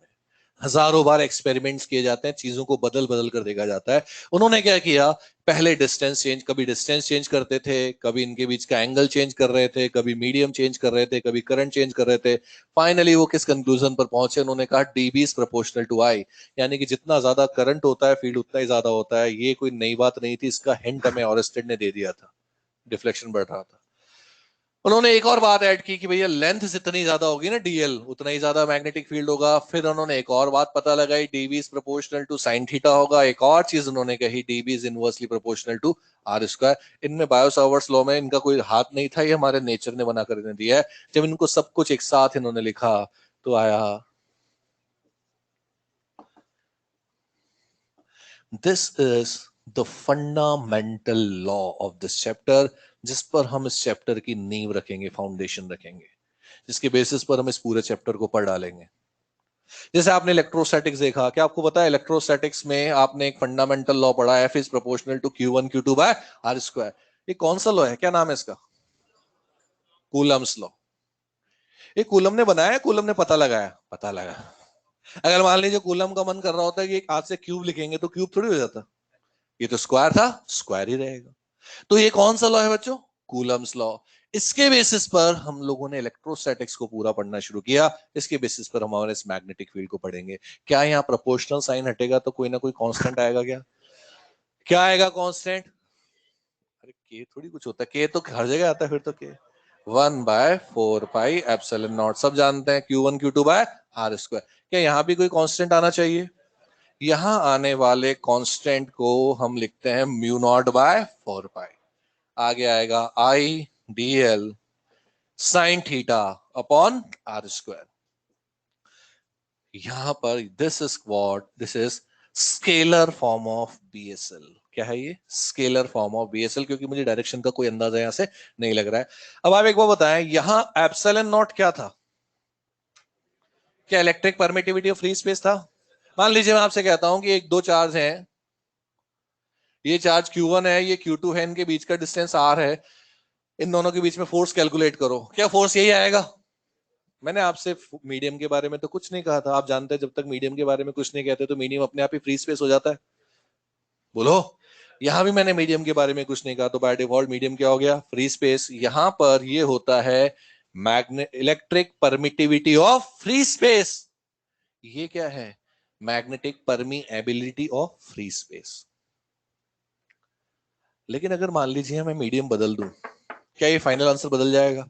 हजारों बार एक्सपेरिमेंट्स किए जाते हैं, चीजों को बदल बदल कर देखा जाता है। उन्होंने क्या किया, पहले डिस्टेंस चेंज, कभी डिस्टेंस चेंज करते थे, कभी इनके बीच का एंगल चेंज कर रहे थे, कभी मीडियम चेंज कर रहे थे, कभी करंट चेंज कर रहे थे। फाइनली वो किस कंक्लूजन पर पहुंचे? उन्होंने कहा डीबी इज प्रोपोर्शनल टू आई, यानी कि जितना ज्यादा करंट होता है फील्ड उतना ही ज्यादा होता है। ये कोई नई बात नहीं थी, इसका हिंट हमें ऑरेस्टेड ने दे दिया था, डिफ्लेक्शन बढ़ रहा था। उन्होंने एक और बात ऐड की कि भैया लेंथ जितनी ज्यादा होगी ना डीएल, उतना ही ज्यादा मैग्नेटिक फील्ड होगा। फिर उन्होंने एक और बात पता लगाई, DB is proportional to sine theta होगा। एक और चीज उन्होंने कही, DB is inversely proportional to R square. इनमें बायो-सावर्ट्स लॉ में इनका कोई हाथ नहीं था, ये हमारे नेचर ने बना कर दिया है। जब इनको सब कुछ एक साथ इन्होंने लिखा तो आया this is the fundamental law of this chapter, जिस पर हम इस चैप्टर की नींव रखेंगे, फाउंडेशन रखेंगे, जिसके बेसिस पर हम इस पूरे चैप्टर को पढ़ डालेंगे। जैसे आपने इलेक्ट्रोस्टैटिक्स देखा, क्या आपको पता है इलेक्ट्रोस्टैटिक्स में आपने एक फंडामेंटल लॉ पढ़ा है, F is proportional to Q1 Q2 by R square. ये कौन सा लॉ है, क्या नाम है इसका? Coulomb's law. ये कूलम ने बनाया, कूलम ने पता लगाया? पता लगा। अगर मान लीजिए कूलम का मन कर रहा होता है कि एक हाथ से क्यूब लिखेंगे, तो क्यूब थोड़ी हो जाता, ये तो स्क्वायर था, स्क्वायर ही रहेगा। तो ये कौन सा लॉ है बच्चों? Coulomb's law. इसके बेसिस पर हम लोगों ने इलेक्ट्रोस्टैटिक्स को पूरा पढ़ना शुरू किया। इसके बेसिस पर हम हमारे इस मैग्नेटिक फील्ड को पढ़ेंगे। क्या यहाँ प्रोपोर्शनल साइन हटेगा तो कोई ना कोई कांस्टेंट आएगा क्या? क्या आएगा कांस्टेंट? अरे के थोड़ी कुछ होता है, के तो हर जगह आता है। फिर तो के 1/4 पाई एप्सिलॉन नॉट, सब जानते हैं, Q1 Q2 by R square. क्या यहाँ भी कोई कांस्टेंट आना चाहिए? यहाँ आने वाले कांस्टेंट को हम लिखते हैं μ0/4 पाई। आगे आएगा I D L sine theta upon R square. यहां पर this is scalar form of BSL. क्या है ये? स्केलर फॉर्म ऑफ बीएसएल, क्योंकि मुझे डायरेक्शन का कोई अंदाजा यहां से नहीं लग रहा है। अब आप एक बार बताएं, यहां एप्सिलॉन नॉट क्या था? क्या electric permittivity of free space था? मान लीजिए मैं आपसे कहता हूं कि एक दो चार्ज हैं, ये चार्ज Q1 है, ये Q2 है, इनके बीच का डिस्टेंस R है, इन दोनों के बीच में फोर्स कैलकुलेट करो। क्या फोर्स यही आएगा? मैंने आपसे मीडियम के बारे में तो कुछ नहीं कहा था। आप जानते हैं जब तक मीडियम के बारे में कुछ नहीं कहते तो मीडियम अपने आप ही फ्री स्पेस हो जाता है। बोलो। यहां भी मैंने मीडियम के बारे में कुछ नहीं कहा, तो बाय डिफॉल्ट मीडियम क्या हो गया? Free space. यहां पर ये होता है magnet electric permittivity of free space. ये क्या है? Magnetic permeability of free space. लेकिन अगर मान लीजिए मैं मीडियम बदल दूं, क्या ये फाइनल आंसर बदल जाएगा?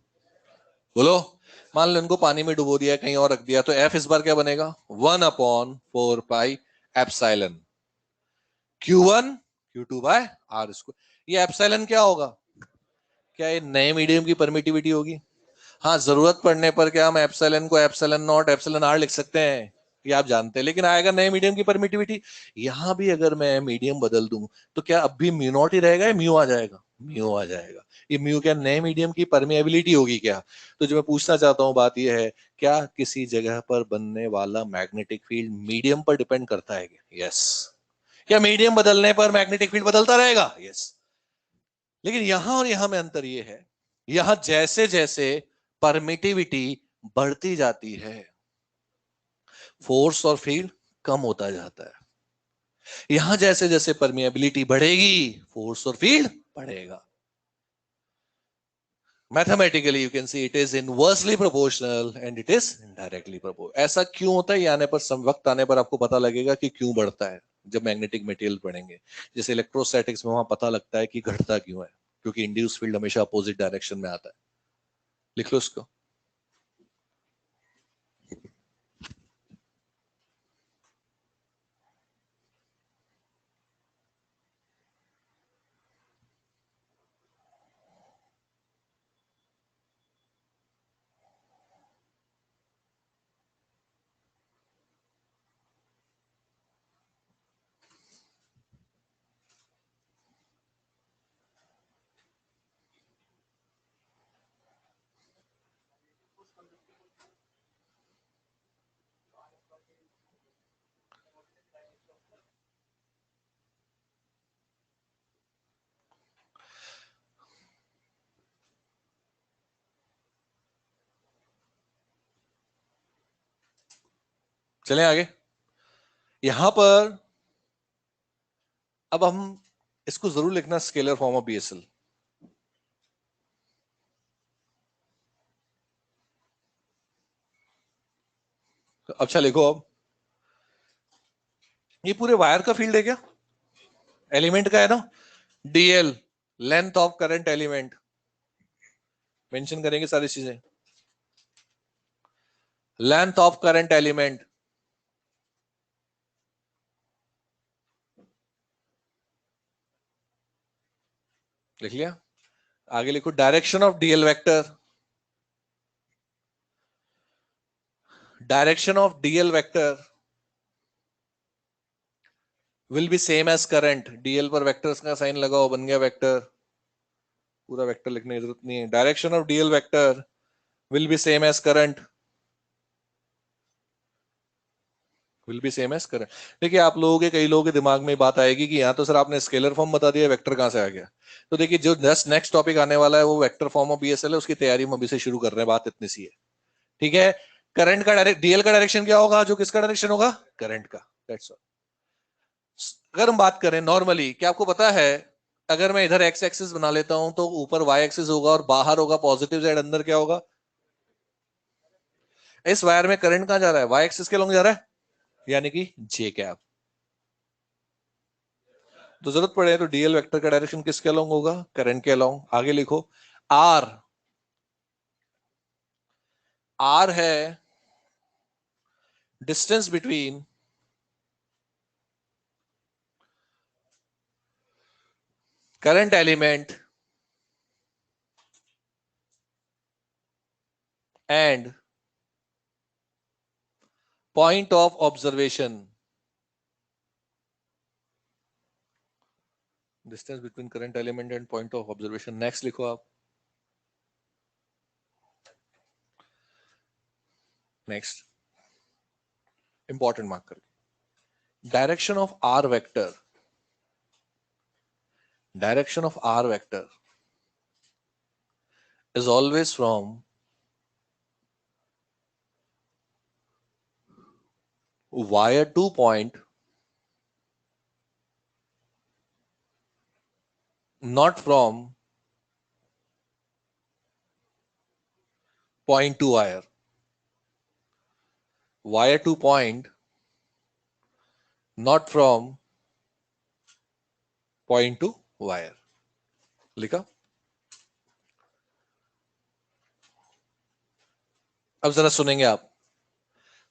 बोलो। मान लो इनको पानी में डुबो दिया, कहीं और रख दिया, तो एफ इस बार क्या बनेगा? 1/4 pi epsilon Q1 Q2 by R square. ये एप्सिलॉन क्या होगा? क्या ये नए मीडियम की परमिटिविटी होगी? हाँ, जरूरत पड़ने पर क्या हम एप्सिलॉन को एप्सिलॉन नॉट एप्सिलॉन आर लिख सकते हैं, ये आप जानते हैं, लेकिन आएगा नए मीडियम की परमिटिविटी। यहां भी अगर मैं मीडियम बदल दूं तो क्या अब भी म्यू नॉट ही रहेगा या म्यू आ जाएगा? म्यू आ जाएगा। ये म्यू क्या नए मीडियम की परमिएबिलिटी होगी क्या? तो जो मैं पूछना चाहता हूं बात यह है, क्या किसी जगह पर बनने वाला मैग्नेटिक फील्ड मीडियम पर डिपेंड करता है क्या? यस। क्या मीडियम बदलने पर मैग्नेटिक फील्ड बदलता रहेगा? यस। लेकिन यहां और यहां में अंतर यह है, यहां जैसे जैसे परमिटिविटी बढ़ती जाती है, फोर्स और फील्ड कम होता जाता है। यहां जैसे जैसे परमिएबिलिटी बढ़ेगी, फोर्स और फील्ड बढ़ेगा। Mathematically you can see it is inversely proportional and it is directly proportional. ऐसा क्यों होता है, ये आने पर वक्त आने पर आपको पता लगेगा कि क्यों बढ़ता है जब मैग्नेटिक मटेरियल बढ़ेंगे। जैसे इलेक्ट्रोस्टैटिक्स में वहां पता लगता है कि घटता क्यों है, क्योंकि इंड्यूस फील्ड हमेशा अपोजिट डायरेक्शन में आता है। लिख लो इसको। चलें आगे। यहां पर अब हम इसको जरूर लिखना, स्केलर फॉर्म ऑफ बीएसएल। अच्छा लिखो अब, ये पूरे वायर का फील्ड है क्या? एलिमेंट का है ना? DL, length of current element, mention करेंगे सारी चीजें। लेंथ ऑफ करंट एलिमेंट लिख लिया। आगे लिखो direction of DL vector, direction of DL vector will be same as current. DL पर वेक्टर्स का साइन लगाओ, बन गया वेक्टर। पूरा वेक्टर लिखने की जरूरत नहीं है। Direction of DL vector will be same as current, will be same as current. देखिए आप लोगों के, कई लोगों के दिमाग में बात आएगी कि यहाँ तो सर आपने स्केलर फॉर्म बता दिया, वेक्टर कहां से आ गया? तो देखिए जो जस्ट नेक्स्ट टॉपिक आने वाला है वो वेक्टर फॉर्म ऑफ बीएसएल है, उसकी तैयारी हम अभी से शुरू कर रहे हैं, बात इतनी सी है। ठीक है। करंट का डायरेक्ट, डीएल का डायरेक्शन क्या होगा? जो किसका डायरेक्शन होगा? करंट का। That's all. अगर हम बात करें नॉर्मली, क्या आपको पता है अगर मैं इधर एक्स एक्सिस बना लेता हूं तो ऊपर वाई एक्सिस होगा और बाहर होगा पॉजिटिव साइड, अंदर क्या होगा? इस वायर में करंट कहां जा रहा है? वाई एक्सिस के लॉन्ग जा रहा है, यानी कि जे कैप। तो जरूरत पड़े तो डीएल वेक्टर का डायरेक्शन किसके अलोंग होगा? करंट के अलोंग। आगे लिखो। आर, आर है distance between current element and point of observation. Distance between current element and point of observation. Next लिखो आप। नेक्स्ट इंपॉर्टेंट मार्क करके, direction of R vector, direction of R vector is always from wire to point, not from point to wire. Wire to point not from point two wire. लिखा। अब जरा सुनेंगे आप।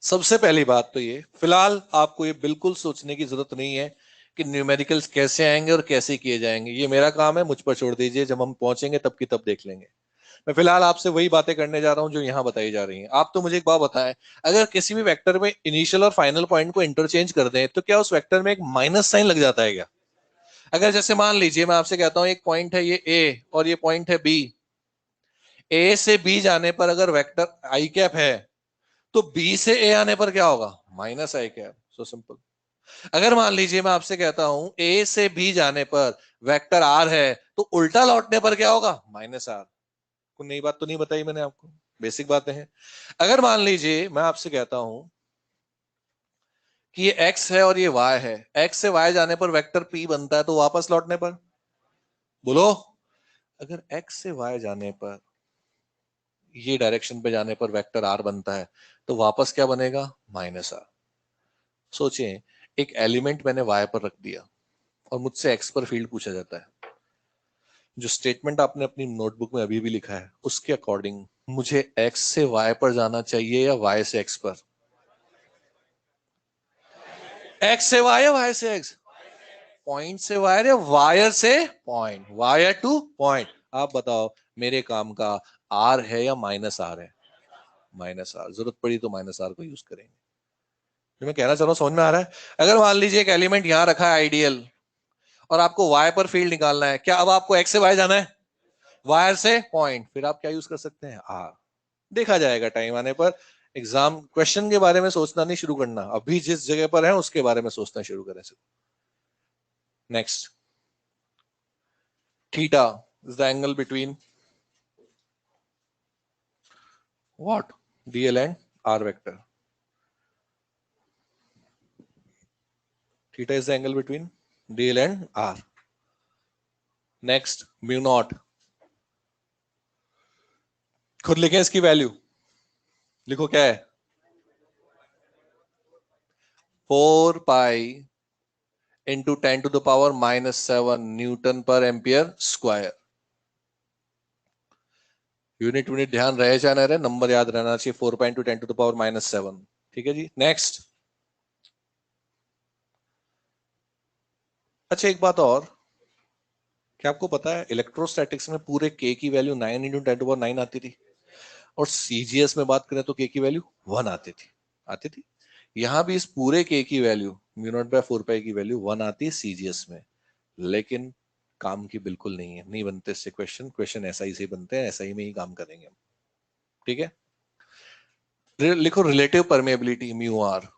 सबसे पहली बात तो ये, फिलहाल आपको ये बिल्कुल सोचने की जरूरत नहीं है कि न्यूमेरिकल्स कैसे आएंगे और कैसे किए जाएंगे। ये मेरा काम है, मुझ पर छोड़ दीजिए, जब हम पहुंचेंगे तब की तब देख लेंगे। मैं फिलहाल आपसे वही बातें करने जा रहा हूं जो यहां बताई जा रही हैं। आप तो मुझे एक बात बताएं, अगर किसी भी वेक्टर में इनिशियल और फाइनल पॉइंट को इंटरचेंज कर दें तो क्या उस वेक्टर में एक माइनस साइन लग जाता है क्या? अगर जैसे मान लीजिए मैं आपसे कहता हूं एक पॉइंट है ये ए और ये पॉइंट है बी, ए से बी जाने पर अगर वेक्टर आई कैप है तो बी से ए आने पर क्या होगा? माइनस आई कैप। So simple. अगर मान लीजिए मैं आपसे कहता हूं ए से बी जाने पर वेक्टर आर है तो उल्टा लौटने पर क्या होगा? Minus R. कोई नई बात तो नहीं बताई मैंने आपको, बेसिक बातें हैं। अगर मान लीजिए मैं आपसे कहता हूं कि ये x है और ये y है, x से y जाने पर वेक्टर p बनता है तो वापस लौटने पर बोलो। अगर x से y जाने पर, ये डायरेक्शन पे जाने पर वेक्टर r बनता है तो वापस क्या बनेगा? Minus R. सोचिए, एक एलिमेंट मैंने y पर रख दिया और मुझसे x पर फील्ड पूछा जाता है। जो स्टेटमेंट आपने अपनी नोटबुक में अभी भी लिखा है उसके अकॉर्डिंग मुझे x से y पर जाना चाहिए या y से x पर? x से y या y से x? पॉइंट से वायर या वायर से पॉइंट? Wire to point. आप बताओ मेरे काम का आर है या माइनस आर है? Minus R. जरूरत पड़ी तो माइनस आर को यूज करेंगे। जो मैं कहना चाह रहा हूं समझ में आ रहा है? अगर मान लीजिए एक एलिमेंट यहां रखा है आइडियल और आपको वाई पर फील्ड निकालना है, क्या अब आपको एक्स से वाई जाना है? वायर से पॉइंट। फिर आप क्या यूज कर सकते हैं? आर। देखा जाएगा टाइम आने पर। एग्जाम क्वेश्चन के बारे में सोचना नहीं शुरू करना, अभी जिस जगह पर है उसके बारे में सोचना शुरू करें। Next, theta is the angle between what? dl and r vector. Theta is the angle between dl and r. Next, mu naught. खुद लिखें इसकी वैल्यू। लिखो क्या है? 4 पाई इंटू 10⁻⁻7 न्यूटन पर एम्पियर स्क्वायर। यूनिट यूनिट ध्यान रहे चाहे ना रहे, नंबर याद रहना चाहिए। 4 पाई इंटू 10⁻⁻7। ठीक है जी। नेक्स्ट। अच्छा एक बात और, क्या आपको पता है इलेक्ट्रोस्टैटिक्स में पूरे के की वैल्यू 9 इंटू 10⁻9 आती थी और सीजीएस में बात करें तो के की वैल्यू 1 आती थी। आती थी। यहां भी इस पूरे के की वैल्यू म्यू नॉट बाय 4 पाई की वैल्यू 1 आती है सीजीएस में, लेकिन काम की बिल्कुल नहीं है। नहीं बनते इससे क्वेश्चन। क्वेश्चन एसआई से बनते हैं, एसआई में ही काम करेंगे हम। ठीक है। लिखो relative permeability mu R.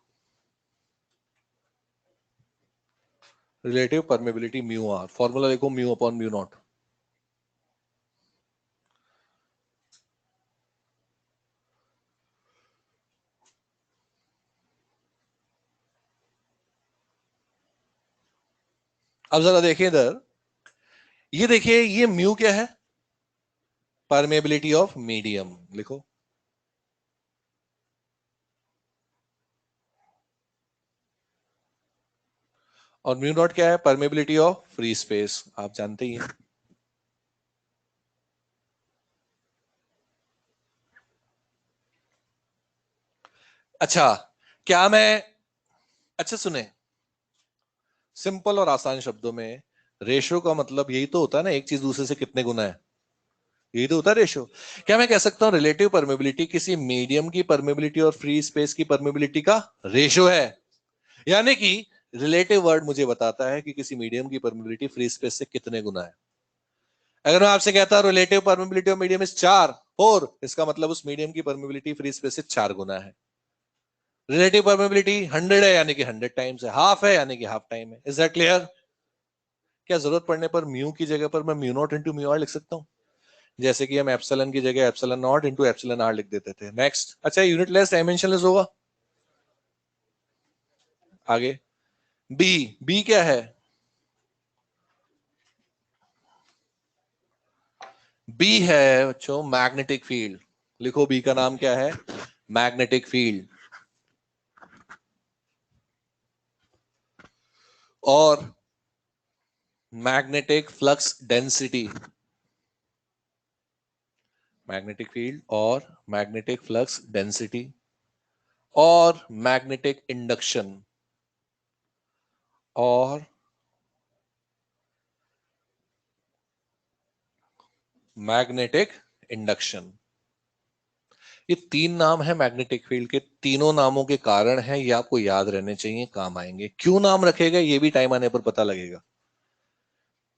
Relative permeability mu R, formula लिखो म्यू अपॉन म्यू नॉट। अब जरा देखिए इधर, ये देखिए ये म्यू क्या है? Permeability of medium. लिखो। और म्यू नॉट क्या है? Permeability of free space. आप जानते ही हैं। अच्छा, क्या मैं, अच्छा सुने, सिंपल और आसान शब्दों में, रेशो का मतलब यही तो होता है ना, एक चीज दूसरे से कितने गुना है, यही तो होता है रेशो। क्या मैं कह सकता हूं रिलेटिव परमेबिलिटी किसी मीडियम की परमेबिलिटी और फ्री स्पेस की परमेबिलिटी का रेशो है? यानी कि रिलेटिव वर्ड मुझे बताता है कि किसी मीडियम की परमेबिलिटी फ्री स्पेस से कितने गुना है। अगर मैं आपसे कहता हूं relative permeability of medium is 4, इसका मतलब उस मीडियम की परमेबिलिटी फ्री स्पेस से 4 गुना है। रिलेटिव परमेबिलिटी 100 है यानी कि 100 टाइम्स है, हाफ है यानी कि हाफ टाइम है। Is that clear? क्या जरूरत पड़ने पर म्यू की जगह पर मैं mu naught into mu R लिख सकता हूं, जैसे कि हम एप्सिलॉन की जगह epsilon naught into epsilon R लिख देते थे। नेक्स्ट। अच्छा यूनिटलेस डायमेंशनलेस होगा। आगे बी। बी क्या है? बी है बच्चों मैग्नेटिक फील्ड। लिखो बी का नाम क्या है? Magnetic field. और magnetic flux density, magnetic field और मैग्नेटिक फ्लक्स डेंसिटी और मैग्नेटिक इंडक्शन और मैग्नेटिक इंडक्शन। ये तीन नाम है मैग्नेटिक फील्ड के। तीनों नामों के कारण है, ये आपको याद रहने चाहिए, काम आएंगे। क्यों नाम रखेगा ये भी टाइम आने पर पता लगेगा।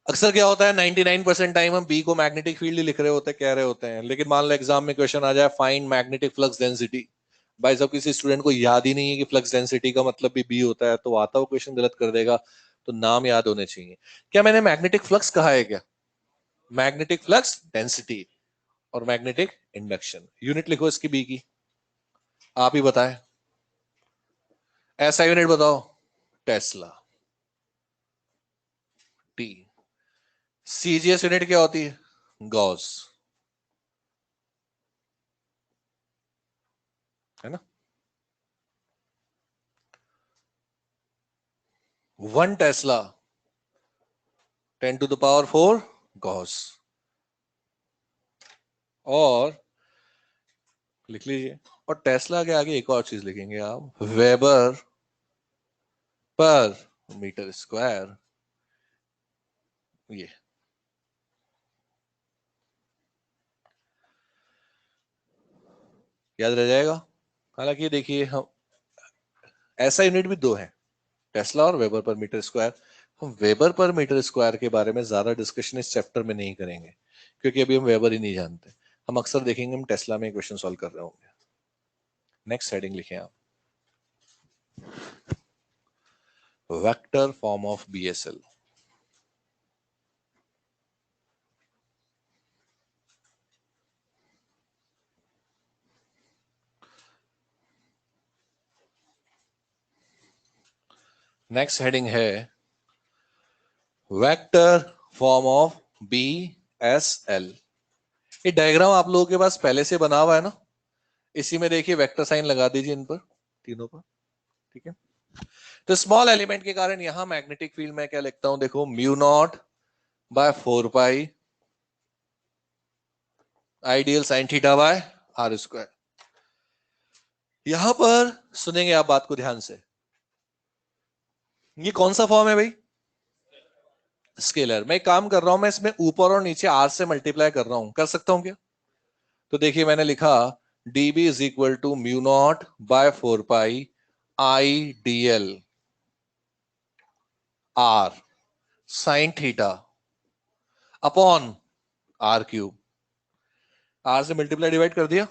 अक्सर क्या होता है 99% टाइम हम बी को मैग्नेटिक फील्ड ही लिख रहे होते हैं, कह रहे होते हैं, लेकिन मान लो एग्जाम में क्वेश्चन आ जाए फाइंड मैग्नेटिक फ्लक्स डेंसिटी, भाई साहब किसी स्टूडेंट को याद ही नहीं है कि फ्लक्स डेंसिटी का मतलब भी बी होता है, तो आता वो क्वेश्चन गलत कर देगा। तो नाम याद होने चाहिए। क्या मैंने मैग्नेटिक फ्लक्स कहा है क्या? मैग्नेटिक फ्लक्स डेंसिटी और मैग्नेटिक इंडक्शन। यूनिट लिखो इसकी बी की, आप ही बताएं। ऐसा यूनिट बताओ। टेस्ला। टी। सीजीएस यूनिट क्या होती है? गॉस, है ना। 1 टेस्ला 10⁴ गॉस। और लिख लीजिए, और टेस्ला के आगे एक और चीज लिखेंगे आप, वेबर पर मीटर स्क्वायर। ये याद रह जाएगा। हालांकि देखिए, हम ऐसा यूनिट भी दो है, टेस्ला और वेबर पर मीटर स्क्वायर। हम वेबर पर मीटर स्क्वायर के बारे में ज्यादा डिस्कशन इस चैप्टर में नहीं करेंगे, क्योंकि अभी हम वेबर ही नहीं जानते। हम अक्सर देखेंगे हम टेस्ला में क्वेश्चन सॉल्व कर रहे होंगे। नेक्स्ट हेडिंग लिखें आप, vector form of BSL. Next heading है वेक्टर फॉर्म ऑफ बीएसएल। ये डायग्राम आप लोगों के पास पहले से बना हुआ है ना, इसी में देखिए वेक्टर साइन लगा दीजिए इन पर, तीनों पर। ठीक है। तो स्मॉल एलिमेंट के कारण यहां मैग्नेटिक फील्ड में क्या लिखता हूं, देखो, μ0/4 pi ideal sine theta by R square. यहां पर सुनेंगे आप बात को ध्यान से, ये कौन सा फॉर्म है भाई? स्केलर। मैं एक काम कर रहा हूं, मैं इसमें ऊपर और नीचे आर से मल्टीप्लाई कर रहा हूं, कर सकता हूं क्या? तो देखिए मैंने लिखा dB is equal to μ0/4 pi I D L R sine theta upon R cube. R से मल्टीप्लाई डिवाइड कर दिया।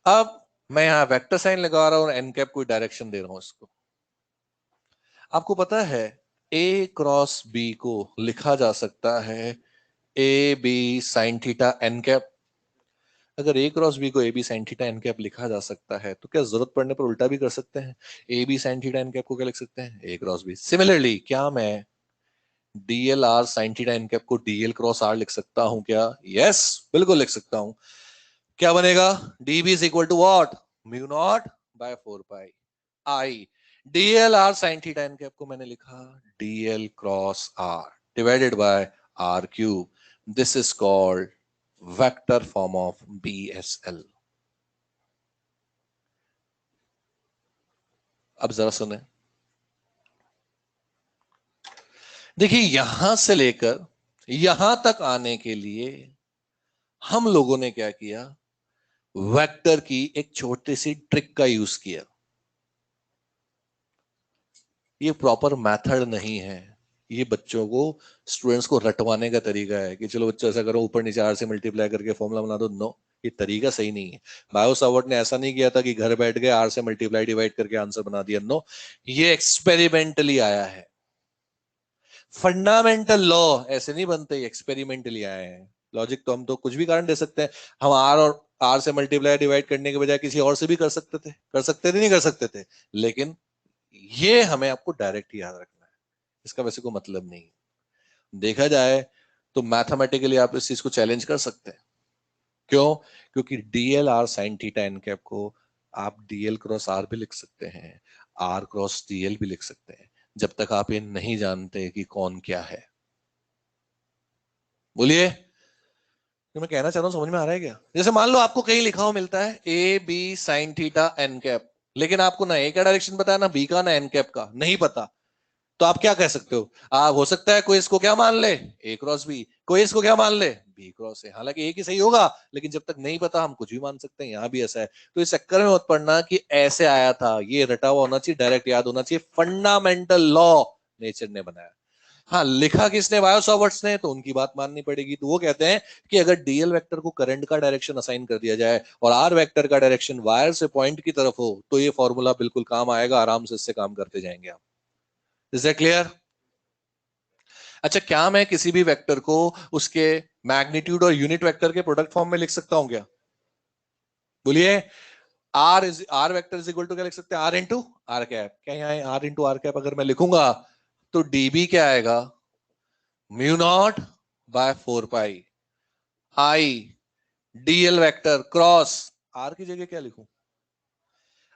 अब मैं यहां वेक्टर साइन लगा रहा हूं और एन कैप कोई डायरेक्शन दे रहा हूं इसको। आपको पता है ए क्रॉस बी को लिखा जा सकता है A B sine theta N cap. अगर ए क्रॉस बी को A B sine theta N cap लिखा जा सकता है, तो क्या जरूरत पड़ने पर उल्टा भी कर सकते हैं? A B sine theta N cap को क्या लिख सकते हैं? ए क्रॉस बी। सिमिलरली क्या मैं DL R sine theta N cap को डीएल क्रॉस आर लिख सकता हूं क्या? यस, बिल्कुल लिख सकता हूं। क्या बनेगा? DB is equal to what? μ0/4 pi I DL R sine theta N cap को मैंने लिखा DL cross R divided by R cube. This is called vector form of BSL. अब जरा सुने, देखिए यहां से लेकर यहां तक आने के लिए हम लोगों ने क्या किया, वेक्टर की एक छोटी सी ट्रिक का यूज किया। ये प्रॉपर मेथड नहीं है, ये बच्चों को, स्टूडेंट्स को रटवाने का तरीका है कि चलो बच्चों ऐसा करो, ऊपर नीचे आर से मल्टीप्लाई करके फॉर्मूला बना दो। नो, ये तरीका सही नहीं है। बायो सावर्ट ने ऐसा नहीं किया था कि घर बैठ गए आर से मल्टीप्लाई डिवाइड करके आंसर बना दिया। नो, ये एक्सपेरिमेंटली आया है। फंडामेंटल लॉ ऐसे नहीं बनते, एक्सपेरिमेंटली आए हैं। लॉजिक तो हम तो कुछ भी कारण दे सकते हैं। हम आर और आर से मल्टीप्लाई डिवाइड करने के बजाय किसी और से भी कर सकते थे नहीं कर सकते थे, लेकिन ये हमें आपको डायरेक्ट याद रखना है, इसका वैसे कोई मतलब नहीं। देखा जाए तो मैथमेटिकली आप इस चीज को चैलेंज कर सकते हैं। क्यों? क्योंकि DL R sine theta N cap को आप डीएल क्रॉस आर भी लिख सकते हैं, आर क्रॉस डीएल भी लिख सकते हैं। जब तक आप ये नहीं जानते कि कौन क्या है। बोलिए, तो मैं कहना चाहता हूं समझ में आ रहा है क्या? जैसे मान लो आपको कहीं लिखा हुआ मिलता है A B sine theta N cap, लेकिन आपको ना ए का डायरेक्शन पता है ना बी का ना एन कैप का, नहीं पता। तो आप क्या कह सकते हो? आप हो सकता है कोई इसको क्या मान ले, ए क्रॉस बी, कोई इसको क्या मान ले, बी क्रॉस ए। हालांकि एक ही सही होगा, लेकिन जब तक नहीं पता हम कुछ भी मान सकते हैं। यहां भी ऐसा है। तो इस चक्कर में मत पड़ना कि ऐसे आया था, ये रटा हुआ होना चाहिए, डायरेक्ट याद होना चाहिए, फंडामेंटल लॉ नेचर ने बनाया। हाँ, लिखा किसने? बायो सॉवर्ट्स ने, तो उनकी बात माननी पड़ेगी। तो वो कहते हैं कि अगर डीएल वेक्टर को करंट का डायरेक्शन असाइन कर दिया जाए और आर वेक्टर का डायरेक्शन वायर से पॉइंट की तरफ हो, तो ये फॉर्मूला बिल्कुल काम आएगा, आराम से इससे काम करते जाएंगे आप। Is that clear? अच्छा, क्या मैं किसी भी वेक्टर को उसके मैग्नीट्यूड और यूनिट वेक्टर के प्रोडक्ट फॉर्म में लिख सकता हूं क्या? बोलिए। R vector is equal to क्या लिख सकते हैं? R into R cap. क्या यहाँ आर इंटू आर कैप अगर मैं लिखूंगा तो डीबी क्या आएगा? Mu naught by 4 pi I DL vector cross R की जगह क्या लिखूं?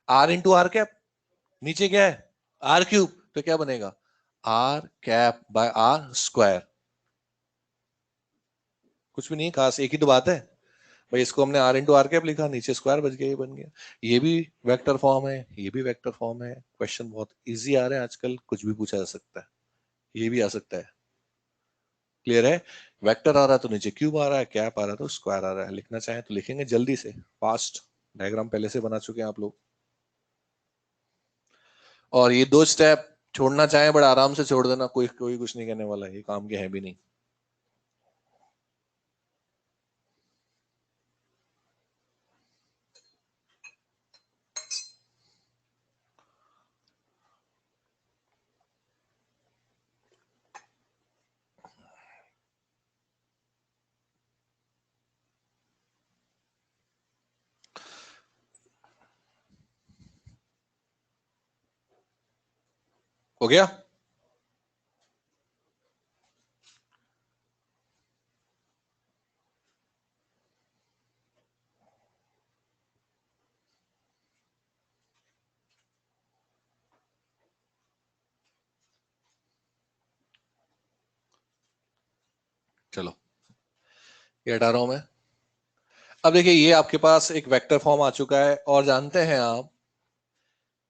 R into R cap. नीचे क्या है? R cube. तो क्या बनेगा? R cap by R square. कुछ भी नहीं खास, एक ही तो बात है भाई। इसको हमने आर इंटू आर कैप लिखा, नीचे स्क्वायर बच गया, ये बन गया। ये भी वेक्टर फॉर्म है, ये भी वेक्टर फॉर्म है। क्वेश्चन बहुत इजी आ रहे हैं आजकल, कुछ भी पूछा जा सकता है, ये भी आ सकता है। क्लियर है? वेक्टर आ रहा है तो नीचे क्यूब आ रहा है, कैप आ रहा है तो स्क्वायर आ रहा है। लिखना चाहें तो लिखेंगे जल्दी से, फास्ट। डायग्राम पहले से बना चुके हैं आप लोग। और ये 2 स्टेप छोड़ना चाहें बड़ा आराम से छोड़ देना, कोई कोई कुछ नहीं कहने वाला है, ये काम के है भी नहीं। हो गया? चलो, ये हटा रहा हूं मैं। अब देखिए, ये आपके पास एक वेक्टर फॉर्म आ चुका है, और जानते हैं आप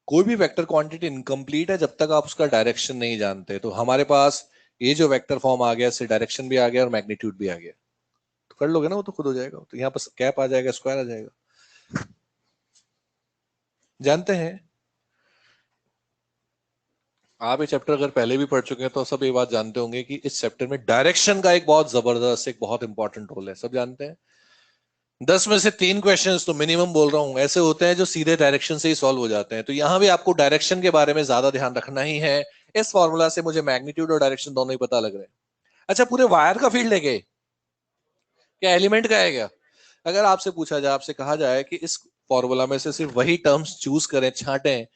कोई भी वेक्टर क्वांटिटी इनकम्प्लीट है जब तक आप उसका डायरेक्शन नहीं जानते। तो हमारे पास ये जो वेक्टर फॉर्म आ गया, इससे डायरेक्शन भी आ गया और मैग्नीट्यूड भी आ गया। तो कर लोगे ना, वो तो खुद हो जाएगा। तो यहाँ पर कैप आ जाएगा, स्क्वायर आ जाएगा। जानते हैं आप ये चैप्टर अगर पहले भी पढ़ चुके हैं तो सब ये बात जानते होंगे कि इस चैप्टर में डायरेक्शन का एक बहुत जबरदस्त, एक बहुत इंपॉर्टेंट रोल है। सब जानते हैं। 10 में से 3 क्वेश्चंस तो मिनिमम बोल रहा हूं ऐसे होते हैं जो सीधे डायरेक्शन से ही सॉल्व हो जाते हैं। तो यहां भी आपको डायरेक्शन के बारे में ज्यादा ध्यान रखना ही है। इस फॉर्मूला से मुझे मैग्नीट्यूड और डायरेक्शन दोनों ही पता लग रहे हैं। अच्छा, पूरे वायर का फील्ड है क्या एलिमेंट का है क्या? अगर आपसे पूछा जाए, आपसे कहा जाए कि इस फॉर्मूला में से सिर्फ वही टर्म्स चूज करें, छांटें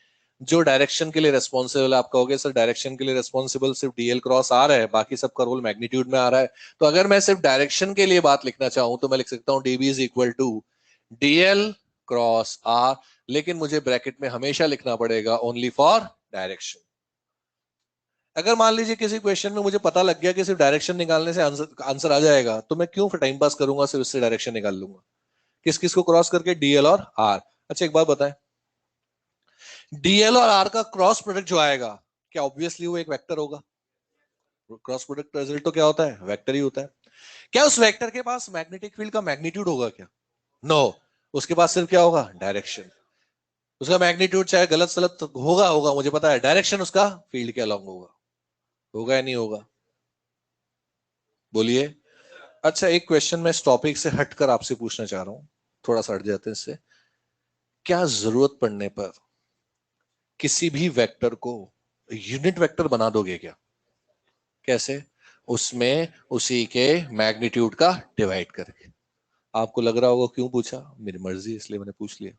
जो डायरेक्शन के लिए रेस्पॉन्सिबल है, आप कहोगे सर डायरेक्शन के लिए रेस्पॉन्सिबल सिर्फ डीएल क्रॉस आर है, बाकी सबका रोल मैग्नीट्यूड में आ रहा है। तो अगर मैं सिर्फ डायरेक्शन के लिए बात लिखना चाहूं तो मैं लिख सकता हूं DB is equal to DL cross R, लेकिन मुझे ब्रैकेट में हमेशा लिखना पड़ेगा ओनली फॉर डायरेक्शन। अगर मान लीजिए किसी क्वेश्चन में मुझे पता लग गया कि सिर्फ डायरेक्शन निकालने से आंसर आंसर आ जाएगा, तो मैं क्यों फिर टाइम पास करूंगा, सिर्फ इससे डायरेक्शन निकाल लूंगा। किस किस को क्रॉस करके? डीएल और आर। अच्छा, एक बात बताएं, डीएल और आर का क्रॉस प्रोडक्ट जो आएगा, क्या ऑब्वियसली वो एक वेक्टर होगा? क्रॉस प्रोडक्ट रिजल्ट तो क्या होता है? वेक्टर ही होता है। क्या उस वेक्टर के पास मैग्नेटिक फील्ड का मैग्नीट्यूड होगा क्या? No no. उसके पास सिर्फ क्या होगा? डायरेक्शन। उसका मैग्नीट्यूड चाहे गलत सलत होगा होगा मुझे पता है, डायरेक्शन उसका फील्ड के अलॉन्ग होगा। होगा या नहीं होगा? बोलिए। अच्छा, एक क्वेश्चन मैं इस टॉपिक से हटकर आपसे पूछना चाह रहा हूं, थोड़ा सा हट जाते हैं इससे। क्या जरूरत पड़ने पर किसी भी वेक्टर को यूनिट वेक्टर बना दोगे क्या? कैसे? उसमें उसी के मैग्नीट्यूड का डिवाइड करके। आपको लग रहा होगा क्यों पूछा, मेरी मर्जी इसलिए मैंने पूछ लिया।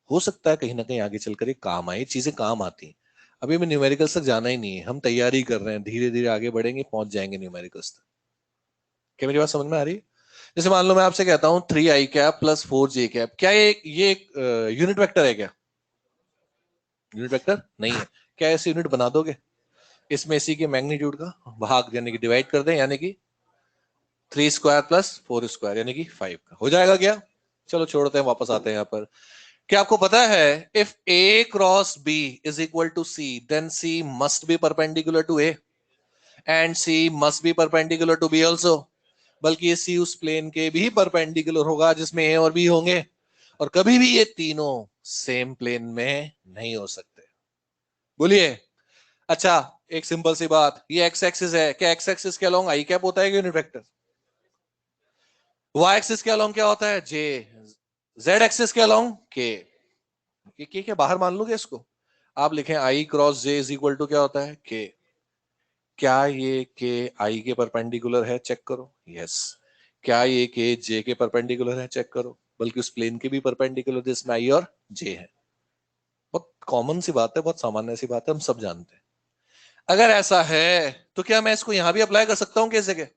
हो सकता है कहीं ना कहीं आगे चलकर ये काम आए, चीजें काम आती हैं। अभी हमें न्यूमेरिकल्स तक जाना ही नहीं है, हम तैयारी कर रहे हैं, धीरे धीरे आगे बढ़ेंगे, पहुंच जाएंगे न्यूमेरिकल्स तक। क्या मेरी बात समझ में आ रही है? जैसे मान लो मैं आपसे कहता हूं 3 i cap plus 4 j cap, क्या ये एक यूनिट वेक्टर है क्या? यूनिट वेक्टर नहीं है। क्या ऐसे यूनिट बना दोगे? इसमें इसी के मैग्नीट्यूड का भाग यानी कि डिवाइड कर दें, यानी कि 3 स्क्वायर प्लस 4 स्क्वायर यानी कि 5 का हो जाएगा क्या? चलो छोड़ते हैं, वापस आते हैं यहाँ पर। क्या आपको पता है if A cross B is equal to C then C must be perpendicular to A and C must be perpendicular to B also. बल्कि ये सी उस प्लेन के भी परपेंडिकुलर होगा जिसमें ए और बी होंगे, और कभी भी ये तीनों सेम प्लेन में नहीं हो सकते। बोलिए। अच्छा, एक सिंपल सी बात, ये एक्स एक्सिस है, क्या एक्स एक्सिस के अलोंग आई कैप होता है कि यूनिट वेक्टर? वाई एक्सिस के अलोंग क्या होता है? जे। जेड एक्सिस के अलोंग के। के क्या बाहर मान लोगे इसको? आप लिखें I cross J is equal to क्या होता है? के। क्या ये के आई के परपेंडिकुलर है? चेक करो। यस। क्या ये के जे के परपेंडिकुलर है? चेक करो। बल्कि उस प्लेन के भी परपेंडिकुलर जिसमें आई और जे है। बहुत कॉमन सी बात है, बहुत सामान्य सी बात है, हम सब जानते हैं। अगर ऐसा है तो क्या मैं इसको यहां भी अप्लाई कर सकता हूं किस जगह?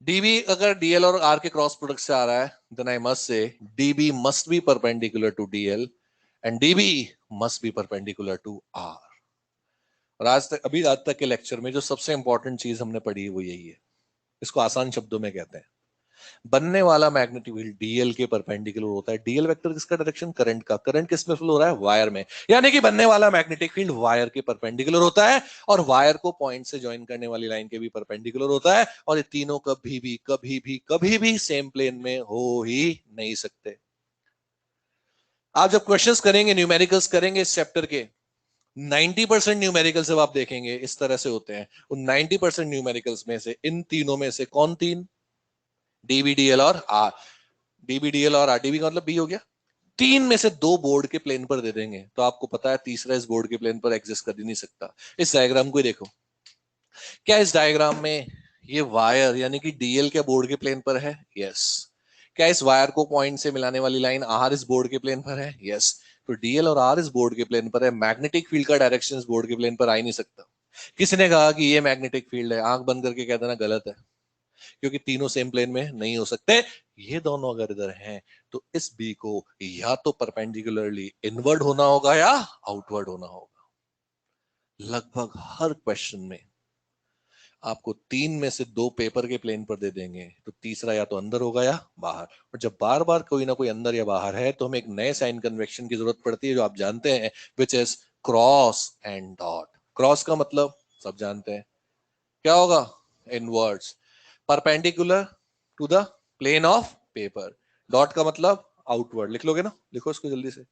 डीबी अगर डीएल और आर के क्रॉस प्रोडक्ट से आ रहा है then I must say DB must be perpendicular to DL and DB must be perpendicular to R. और आज तक के लेक्चर में जो सबसे इंपॉर्टेंट चीज हमने पढ़ी वो यही है। इसको आसान शब्दों में कहते हैं, बनने वाला मैग्नेटिक फील्ड डीएल के परपेंडिकुलर होता है। डीएल वेक्टर किसका डायरेक्शन? करंट का। करंट किस में फ्लो हो रहा है? वायर में। यानी कि बनने वाला मैग्नेटिक फील्ड वायर के परपेंडिकुलर होता है, और वायर को पॉइंट से ज्वाइन करने वाली लाइन के भी परपेंडिकुलर होता है, और ये तीनों कभी भी कभी भी कभी भी सेम प्लेन में हो ही नहीं सकते। आप जब क्वेश्चंस करेंगे, न्यूमेरिकल्स करेंगे इस चैप्टर के, 90% न्यूमेरिकल्स जब आप देखेंगे इस तरह से होते हैं। उन 90% न्यूमेरिकल्स में से इन तीनों में से कौन तीन? डीबीडीएल और आर। डीबीडीएल और आरडीबी का मतलब बी हो गया। तीन में से दो बोर्ड के प्लेन पर दे देंगे तो आपको पता है तीसरा इस बोर्ड के प्लेन पर एग्जिस्ट कर ही नहीं सकता। इस डायग्राम को देखो। क्या इस डायग्राम में ये वायर यानी कि डीएल के बोर्ड के प्लेन पर है? यस। क्या इस वायर को पॉइंट से मिलाने वाली लाइन आर इस बोर्ड के प्लेन पर है? यस। तो डीएल और आर इस बोर्ड के प्लेन पर है, मैग्नेटिक फील्ड का डायरेक्शन इस बोर्ड के प्लेन पर आ ही नहीं सकता। किसी ने कहा कि ये मैग्नेटिक फील्ड है, आंख बंद करके कह देना गलत है, क्योंकि तीनों सेम प्लेन में नहीं हो सकते। ये दोनों अगर इधर हैं तो इस बी को या तो परपेंडिकुलरली इनवर्ड होना होगा या आउटवर्ड होना होगा। लगभग हर क्वेश्चन में आपको तीन में से दो पेपर के प्लेन पर दे देंगे तो तीसरा या तो अंदर होगा या बाहर। और जब बार बार कोई ना कोई अंदर या बाहर है तो हमें एक नए साइन कन्वेक्शन की जरूरत पड़ती है जो आप जानते हैं, which is cross and dot. Cross का मतलब सब जानते हैं क्या होगा? Inwards. Perpendicular to the plane of paper. Dot का मतलब आउटवर्ड। लिख लोगे ना? लिखो इसको जल्दी से।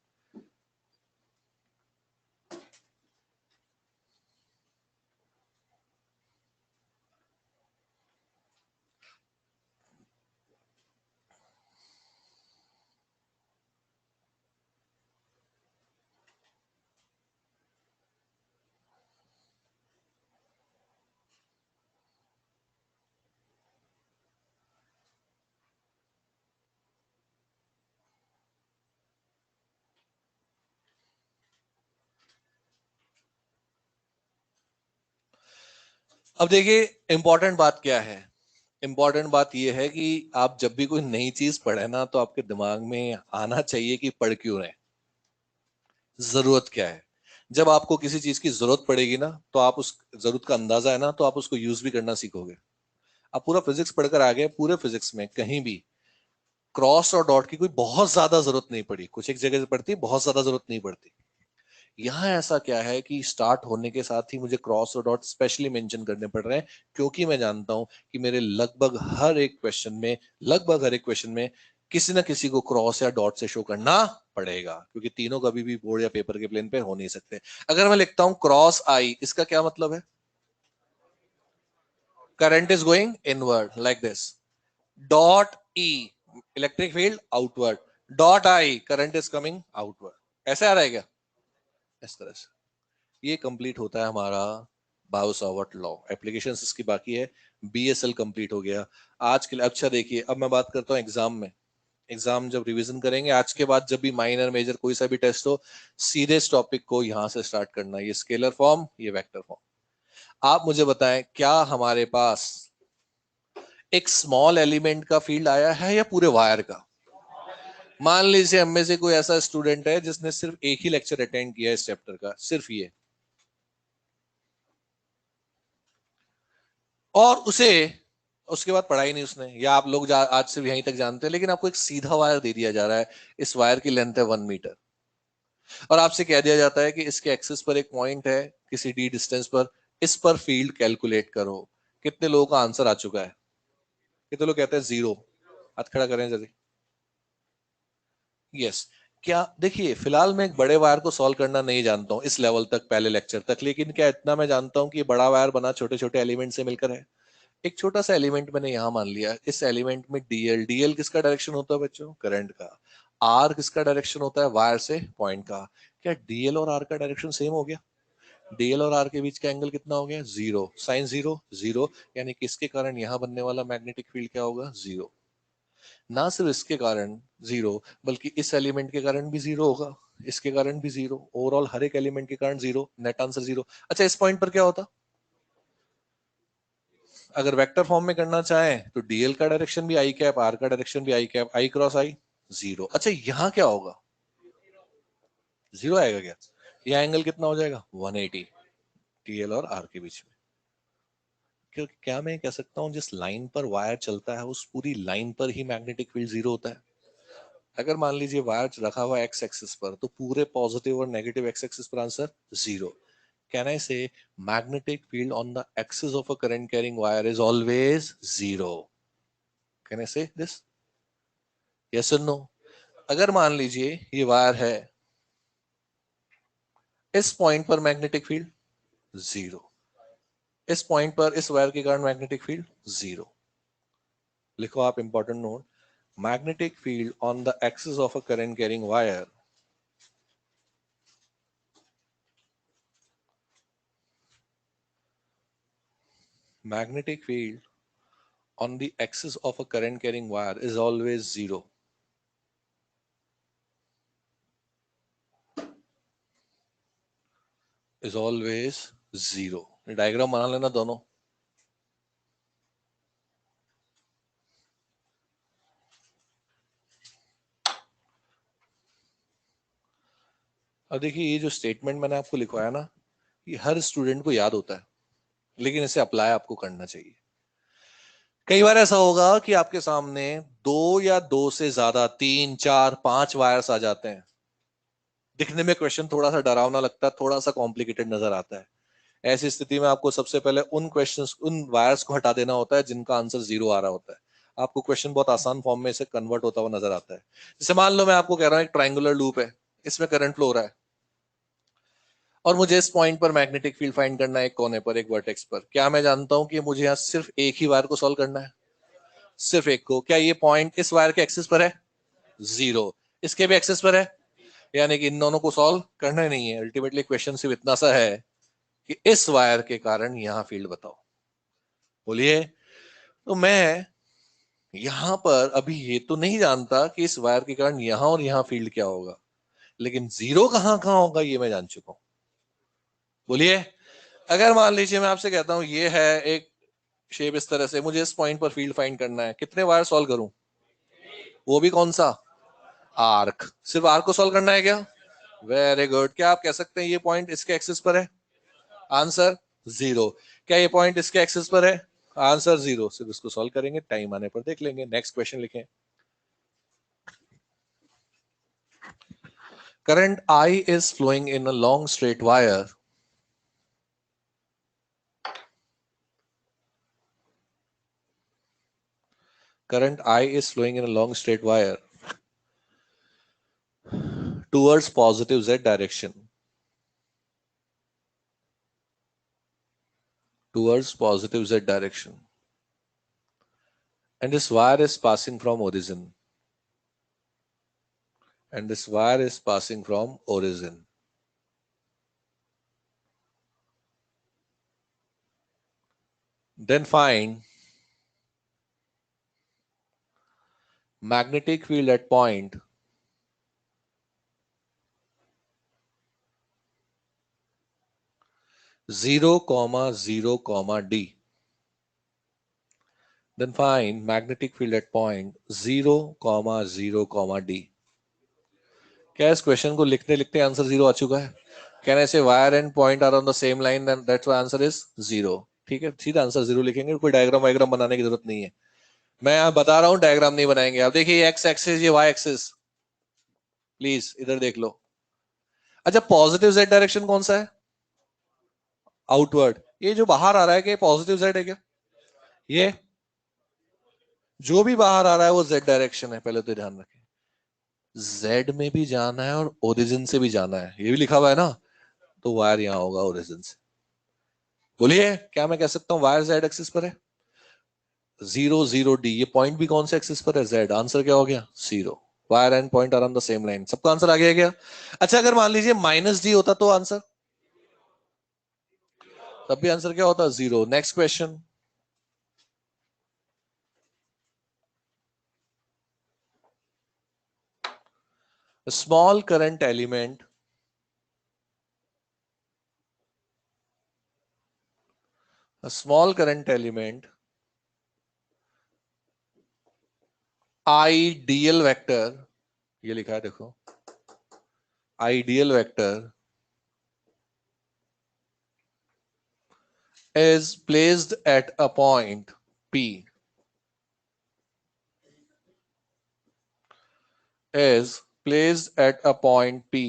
अब देखिए इंपॉर्टेंट बात क्या है। इंपॉर्टेंट बात यह है कि आप जब भी कोई नई चीज पढ़े ना तो आपके दिमाग में आना चाहिए कि पढ़ क्यों रहे, जरूरत क्या है। जब आपको किसी चीज की जरूरत पड़ेगी ना तो आप उस जरूरत का अंदाजा है ना तो आप उसको यूज भी करना सीखोगे। आप पूरा फिजिक्स पढ़कर आ गए, पूरे फिजिक्स में कहीं भी क्रॉस और डॉट की कोई बहुत ज्यादा जरूरत नहीं पड़ी, कुछ एक जगह से पड़ती, बहुत ज्यादा जरूरत नहीं पड़ती। यहाँ ऐसा क्या है कि स्टार्ट होने के साथ ही मुझे क्रॉस और डॉट स्पेशली मेंशन करने पड़ रहे हैं, क्योंकि मैं जानता हूं कि मेरे लगभग हर एक क्वेश्चन में किसी ना किसी को क्रॉस या डॉट से शो करना पड़ेगा, क्योंकि तीनों कभी भी बोर्ड या पेपर के प्लेन पे हो नहीं सकते। अगर मैं लिखता हूं क्रॉस आई, इसका क्या मतलब है? Current is going inward like this. Dot E, electric field outward. Dot I, current is coming outward. ऐसे आ रहा है क्या? इस तरह से ये कंप्लीट होता है हमारा बायो सावर्ट लॉ। एप्लीकेशन इसकी बाकी है। बीएसएल कंप्लीट हो गया आज के लिए। अच्छा देखिए, अब मैं बात करता हूँ एग्जाम में। एग्जाम जब रिवीजन करेंगे आज के बाद, जब भी माइनर मेजर कोई सा भी टेस्ट हो, सीधे इस टॉपिक को यहां से स्टार्ट करना। ये स्केलर फॉर्म, ये वेक्टर फॉर्म। आप मुझे बताएं, क्या हमारे पास एक स्मॉल एलिमेंट का फील्ड आया है या पूरे वायर का? मान लीजिए हम में से कोई ऐसा स्टूडेंट है जिसने सिर्फ एक ही लेक्चर अटेंड किया है इस चैप्टर का, सिर्फ ये। और उसे उसके बाद पढ़ा ही नहीं उसने, या आप लोग आज से यहीं तक जानते हैं, लेकिन आपको एक सीधा वायर दे दिया जा रहा है, इस वायर की लेंथ है 1 मीटर, और आपसे कह दिया जाता है कि इसके एक्सिस पर एक पॉइंट है किसी डी डिस्टेंस पर, इस पर फील्ड कैलकुलेट करो। कितने लोगों का आंसर आ चुका है? कितने लोग कहते हैं 0? हाथ खड़ा करें जल्दी। यस। क्या देखिए, फिलहाल मैं एक बड़े वायर को सॉल्व करना नहीं जानता हूं इस लेवल तक, पहले लेक्चर तक, लेकिन क्या इतना मैं जानता हूं कि ये बड़ा वायर बना छोटे छोटे एलिमेंट से मिलकर है। एक छोटा सा एलिमेंट मैंने यहां मान लिया, इस एलिमेंट में डीएल, डीएल किसका डायरेक्शन होता है बच्चों? करंट का। आर किसका डायरेक्शन होता है? वायर से पॉइंट का। क्या डीएल और आर का डायरेक्शन सेम हो गया? डीएल और आर के बीच का एंगल कितना हो गया? 0, साइन 0 0, यानी कि इसके कारण यहां बनने वाला मैग्नेटिक फील्ड क्या होगा? 0। ना सिर्फ इसके कारण 0, बल्कि इस एलिमेंट के कारण भी 0 होगा, इसके कारण भी 0, ओवरऑल हर एक एलिमेंट के कारण 0, नेट आंसर 0। अच्छा, इस पॉइंट पर क्या होता? अगर वेक्टर फॉर्म में करना चाहें तो डीएल का डायरेक्शन भी आई कैप, आर का डायरेक्शन भी आई कैप, आई क्रॉस आई 0। अच्छा, यहां क्या होगा? 0 आएगा क्या? यह एंगल कितना हो जाएगा? 180, डीएल और आर के बीच में। क्योंकि क्या मैं कह सकता हूं जिस लाइन पर वायर चलता है उस पूरी लाइन पर ही मैग्नेटिक फील्ड 0 होता है? अगर मान लीजिए वायर रखा हुआ एक्स एक्सिस पर, तो पूरे पॉजिटिव और नेगेटिव एक्स एक्सिस पर आंसर 0। कैन आई से magnetic field on the axis of a current carrying wire is always 0? Can I से दिस? यस और नो? अगर मान लीजिए ये वायर है, इस पॉइंट पर मैग्नेटिक फील्ड 0, इस पॉइंट पर इस वायर के कारण मैग्नेटिक फील्ड 0। लिखो आप important note, magnetic field on the axis of a current carrying wire magnetic field on the axis of a current carrying wire is always 0. Is always 0। Diagram बना लेना दोनों। अब देखिए, ये जो स्टेटमेंट मैंने आपको लिखवाया ना, ये हर स्टूडेंट को याद होता है, लेकिन इसे अप्लाई आपको करना चाहिए। कई बार ऐसा होगा कि आपके सामने दो या दो से ज्यादा, 3 4 5 वायर्स आ जाते हैं। दिखने में क्वेश्चन थोड़ा सा डरावना लगता है, थोड़ा सा कॉम्प्लिकेटेड नजर आता है। ऐसी स्थिति में आपको सबसे पहले उन क्वेश्चंस, उन वायर्स को हटा देना होता है जिनका आंसर 0 आ रहा होता है। आपको क्वेश्चन बहुत आसान फॉर्म में से कन्वर्ट होता हुआ नजर आता है। जैसे मान लो मैं आपको कह रहा हूं एक ट्रायंगुलर लूप है, इसमें करंट फ्लो हो रहा है, और मुझे इस पॉइंट पर मैग्नेटिक फील्ड फाइंड करना है, एक कोने पर, एक वर्टेक्स पर। क्या मैं जानता हूं कि मुझे यहाँ सिर्फ एक ही वायर को सॉल्व करना है? सिर्फ एक को। क्या ये पॉइंट इस वायर के एक्सिस पर है? 0। इसके भी एक्सिस पर है, यानी कि इन दोनों को सॉल्व करना ही नहीं है। अल्टीमेटली क्वेश्चन सिर्फ इतना सा है कि इस वायर के कारण यहां फील्ड बताओ। बोलिए। तो मैं यहां पर अभी ये तो नहीं जानता कि इस वायर के कारण यहां और यहां फील्ड क्या होगा, लेकिन 0 कहां कहां होगा ये मैं जान चुका हूं। बोलिए। अगर मान लीजिए मैं आपसे कहता हूं ये है एक शेप इस तरह से, मुझे इस पॉइंट पर फील्ड फाइंड करना है, कितने वायर सॉल्व करूं? वो भी कौन सा? आर्क। सिर्फ आर्क को सॉल्व करना है क्या? Very good. क्या आप कह सकते हैं ये पॉइंट इसके एक्सिस पर है? आंसर 0। क्या ये पॉइंट इसके एक्सिस पर है? आंसर 0। सिर्फ इसको सॉल्व करेंगे, टाइम आने पर देख लेंगे। नेक्स्ट क्वेश्चन लिखें। Current I is flowing in a long straight wire. Current I is flowing in a long straight wire towards positive Z direction. Towards positive Z direction. And this wire is passing from origin. And this wire is passing from origin. Then find magnetic field at point 0, 0, D. Then find magnetic field at point 0, 0, D. क्या इस question को लिखते लिखते answer 0 आ चुका है? Can I say wire and point are on the same line, then that's why answer is 0. ठीक है, सीधा आंसर 0 लिखेंगे, कोई डायग्राम वायग्राम बनाने की जरूरत नहीं है। मैं आप बता रहा हूं डायग्राम नहीं बनाएंगे। आप देखिए एक्स एक्सिस, ये वाई एक्सिस, प्लीज इधर देख लो। अच्छा पॉजिटिव जेड डायरेक्शन कौन सा है? आउटवर्ड। ये जो बाहर आ रहा है, कि पॉजिटिव जेड है क्या? ये जो भी बाहर आ रहा है वो जेड डायरेक्शन है, पहले तो ध्यान रखें। जेड में भी जाना है और ओरिजिन से भी जाना है, ये भी लिखा हुआ है ना, तो वायर यहां होगा ओरिजिन से। बोलिए क्या मैं कह सकता हूं वायर जेड एक्सिस पर है? 0 0 D, ये पॉइंट भी कौन से एक्सिस पर है? जेड। आंसर क्या हो गया? 0। Wire and point are on the same line. सबका आंसर आ गया क्या? अच्छा अगर मान लीजिए -D होता तो आंसर, तब भी आंसर क्या होता? 0। Next question. Small current element ideal vector, ये लिखा है देखो, ideal vector is placed at a point P, is placed at a point P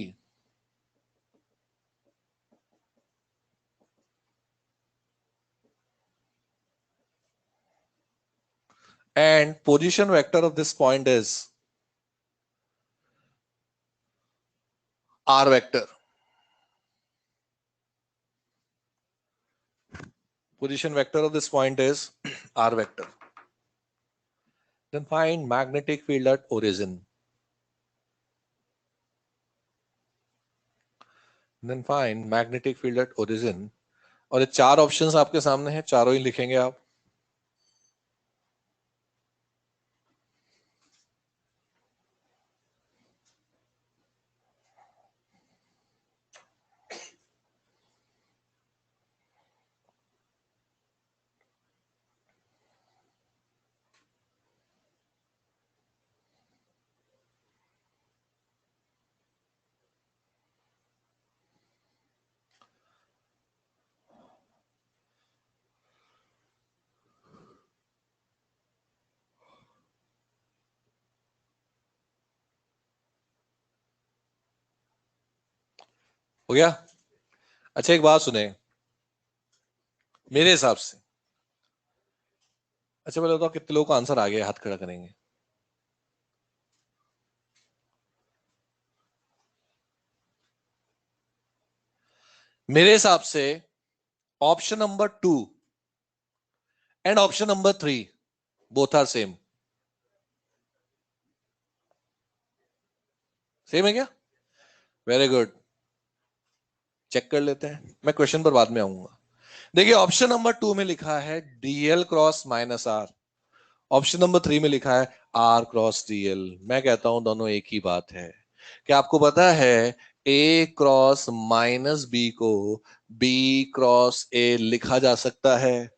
and position vector of this point is R vector. Position vector of this point is R vector. Then find magnetic field at origin. Then find magnetic field at origin. और ये चार options आपके सामने हैं, चारों ही लिखेंगे आप। हो गया? अच्छा एक बात सुने, मेरे हिसाब से, अच्छा पहले बताओ कितने लोगों का आंसर आ गया, हाथ खड़ा करेंगे। मेरे हिसाब से option number 2 and option number 3 both are same. Same है क्या? Very good. चेक कर लेते हैं, मैं क्वेश्चन पर बाद में आऊंगा। देखिए ऑप्शन नंबर 2 में लिखा है DL cross minus R, option number 3 में लिखा है आर क्रॉस डीएल। मैं कहता हूं दोनों एक ही बात है। क्या आपको पता है ए क्रॉस माइनस बी को बी क्रॉस ए लिखा जा सकता है?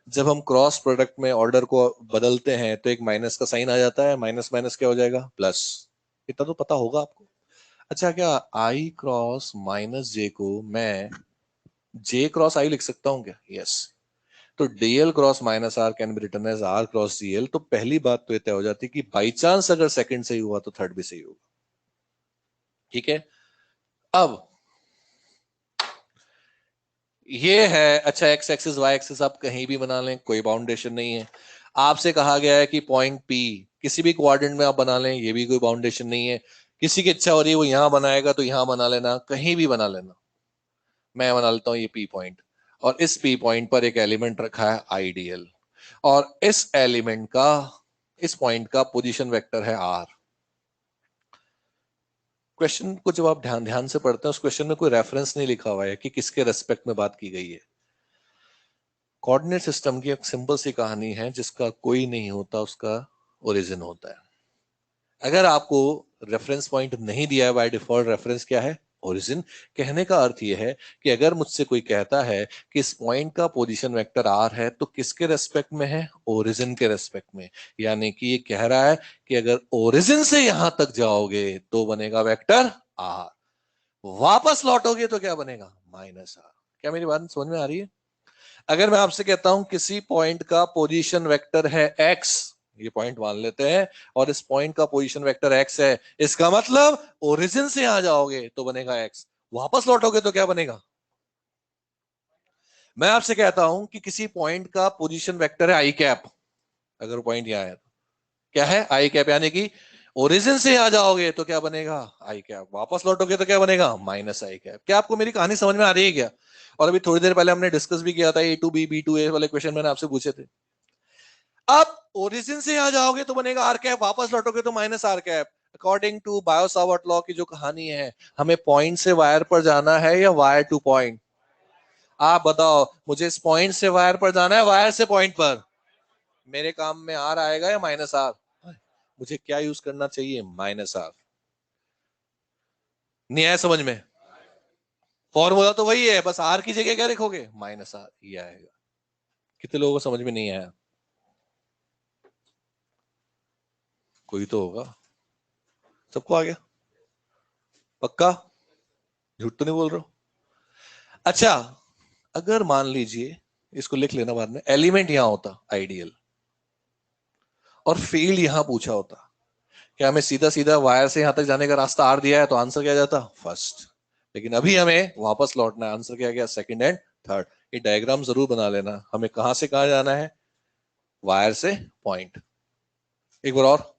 जब हम क्रॉस प्रोडक्ट में ऑर्डर को बदलते हैं तो एक माइनस का साइन आ जाता है, माइनस माइनस क्या हो जाएगा? प्लस। इतना तो पता होगा आपको। अच्छा क्या आई क्रॉस माइनस जे को मैं जे क्रॉस आई लिख सकता हूं क्या? यस। तो DL cross minus R can be written as R cross DL. तो पहली बात तो ये तय हो जाती है कि बाई चांस अगर सेकंड सही हुआ तो थर्ड भी सही होगा। ठीक है। अब ये है, अच्छा एक्स एक्सिस वाई एक्सिस आप कहीं भी बना लें, कोई बाउंडेशन नहीं है। आपसे कहा गया है कि पॉइंट पी किसी भी क्वाड्रेंट में आप बना लें, ये भी कोई बाउंडेशन नहीं है। किसी की इच्छा हो रही है वो यहां बनाएगा तो यहां बना लेना, कहीं भी बना लेना। मैं बना लेता हूं ये पी पॉइंट, और इस पी पॉइंट पर एक एलिमेंट रखा है आईडीएल, और इस एलिमेंट का, इस पॉइंट का पोजीशन वेक्टर है आर। क्वेश्चन को जब आप ध्यान ध्यान से पढ़ते हैं, उस क्वेश्चन में कोई रेफरेंस नहीं लिखा हुआ है कि किसके रेस्पेक्ट में बात की गई है। कोऑर्डिनेट सिस्टम की एक सिंपल सी कहानी है, जिसका कोई नहीं होता उसका ओरिजिन होता है। अगर आपको रेफरेंस पॉइंट नहीं दिया है, बाय डिफॉल्ट रेफरेंस क्या है? ओरिजिन। कहने का अर्थ यह है कि अगर मुझसे कोई कहता है कि इस पॉइंट का पोजीशन वेक्टर आर है, तो किसके रेस्पेक्ट में है? ओरिजिन के रेस्पेक्ट में। यानी कि ये कह रहा है कि अगर ओरिजिन से यहां तक जाओगे तो बनेगा वेक्टर आर, वापस लौटोगे तो क्या बनेगा? Minus R. क्या मेरी बात समझ में आ रही है? अगर मैं आपसे कहता हूं किसी पॉइंट का पोजीशन वेक्टर है x, ये पॉइंट मान लेते हैं, और इस पॉइंट का पोजीशन वेक्टर x है, इसका मतलब ओरिजिन से आ जाओगे तो बनेगा x, वापस लौटोगे तो क्या बनेगा। मैं आपसे कहता हूं कि किसी पॉइंट का पोजीशन वेक्टर है आई कैप, अगर पॉइंट यहां है तो क्या है आई कैप, यानी कि ओरिजिन से आ जाओगे तो क्या बनेगा आई कैप, वापस लौटोगे तो क्या बनेगा माइनस आई कैप। क्या आपको मेरी कहानी समझ में आ रही है क्या। और अभी थोड़ी देर पहले हमने डिस्कस भी किया था ए टू बी टू ए वाले क्वेश्चन मैंने आपसे पूछे थे। अब ओरिजिन से आ जाओगे तो बनेगा आर कैप, वापस लौटोगे तो minus R cap. According to Biot Savart law की जो कहानी है, हमें पॉइंट से वायर पर जाना है या वायर टू पॉइंट। आप बताओ, मुझे इस पॉइंट से वायर पर जाना है, वायर से पॉइंट पर, मेरे काम में आर आएगा या माइनस आर। मुझे क्या यूज करना चाहिए, माइनस आर। नहीं आया समझ में। फॉर्मूला तो वही है, बस आर की जगह क्या लिखोगे, माइनस आर, ये आएगा। कितने लोगों को समझ में नहीं आया, कोई तो होगा। सबको आ गया पक्का, झूठ तो नहीं बोल रहा हूं। अच्छा, अगर मान लीजिए, इसको लिख लेना बाद में, एलिमेंट यहां होता आइडियल और फील्ड यहां पूछा होता, क्या हमें सीधा सीधा वायर से यहां तक जाने का रास्ता आर दिया है तो आंसर क्या जाता, फर्स्ट। लेकिन अभी हमें वापस लौटना है, आंसर क्या गया, सेकंड एंड थर्ड। ये डायग्राम जरूर बना लेना, हमें कहां से कहां जाना है, वायर से पॉइंट। एक बार और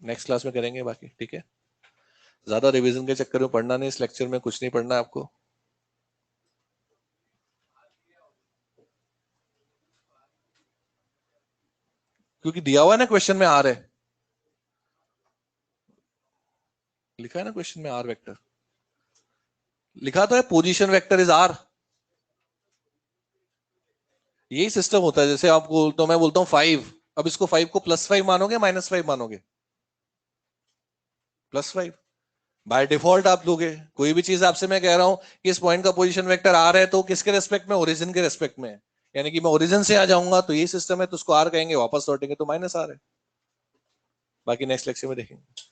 नेक्स्ट क्लास में करेंगे बाकी, ठीक है। ज्यादा रिवीजन के चक्कर में पढ़ना नहीं, इस लेक्चर में कुछ नहीं पढ़ना है आपको। क्योंकि दिया हुआ है ना क्वेश्चन में आर है, लिखा है ना क्वेश्चन में आर वेक्टर, लिखा तो है पोजीशन वेक्टर इज आर। यही सिस्टम होता है, जैसे आपको तो मैं बोलता हूँ 5, अब इसको 5 को +5 मानोगे -5 मानोगे, +5 बाय डिफॉल्ट आप लोगे। कोई भी चीज आपसे मैं कह रहा हूं कि इस पॉइंट का पोजीशन वेक्टर आर है, तो किसके रेस्पेक्ट में, ओरिजिन के रेस्पेक्ट में है। यानी कि मैं ओरिजिन से आ जाऊंगा तो यही सिस्टम है, तो उसको आर कहेंगे, वापस लौटेंगे तो माइनस आर है। बाकी नेक्स्ट लेक्चर में देखेंगे।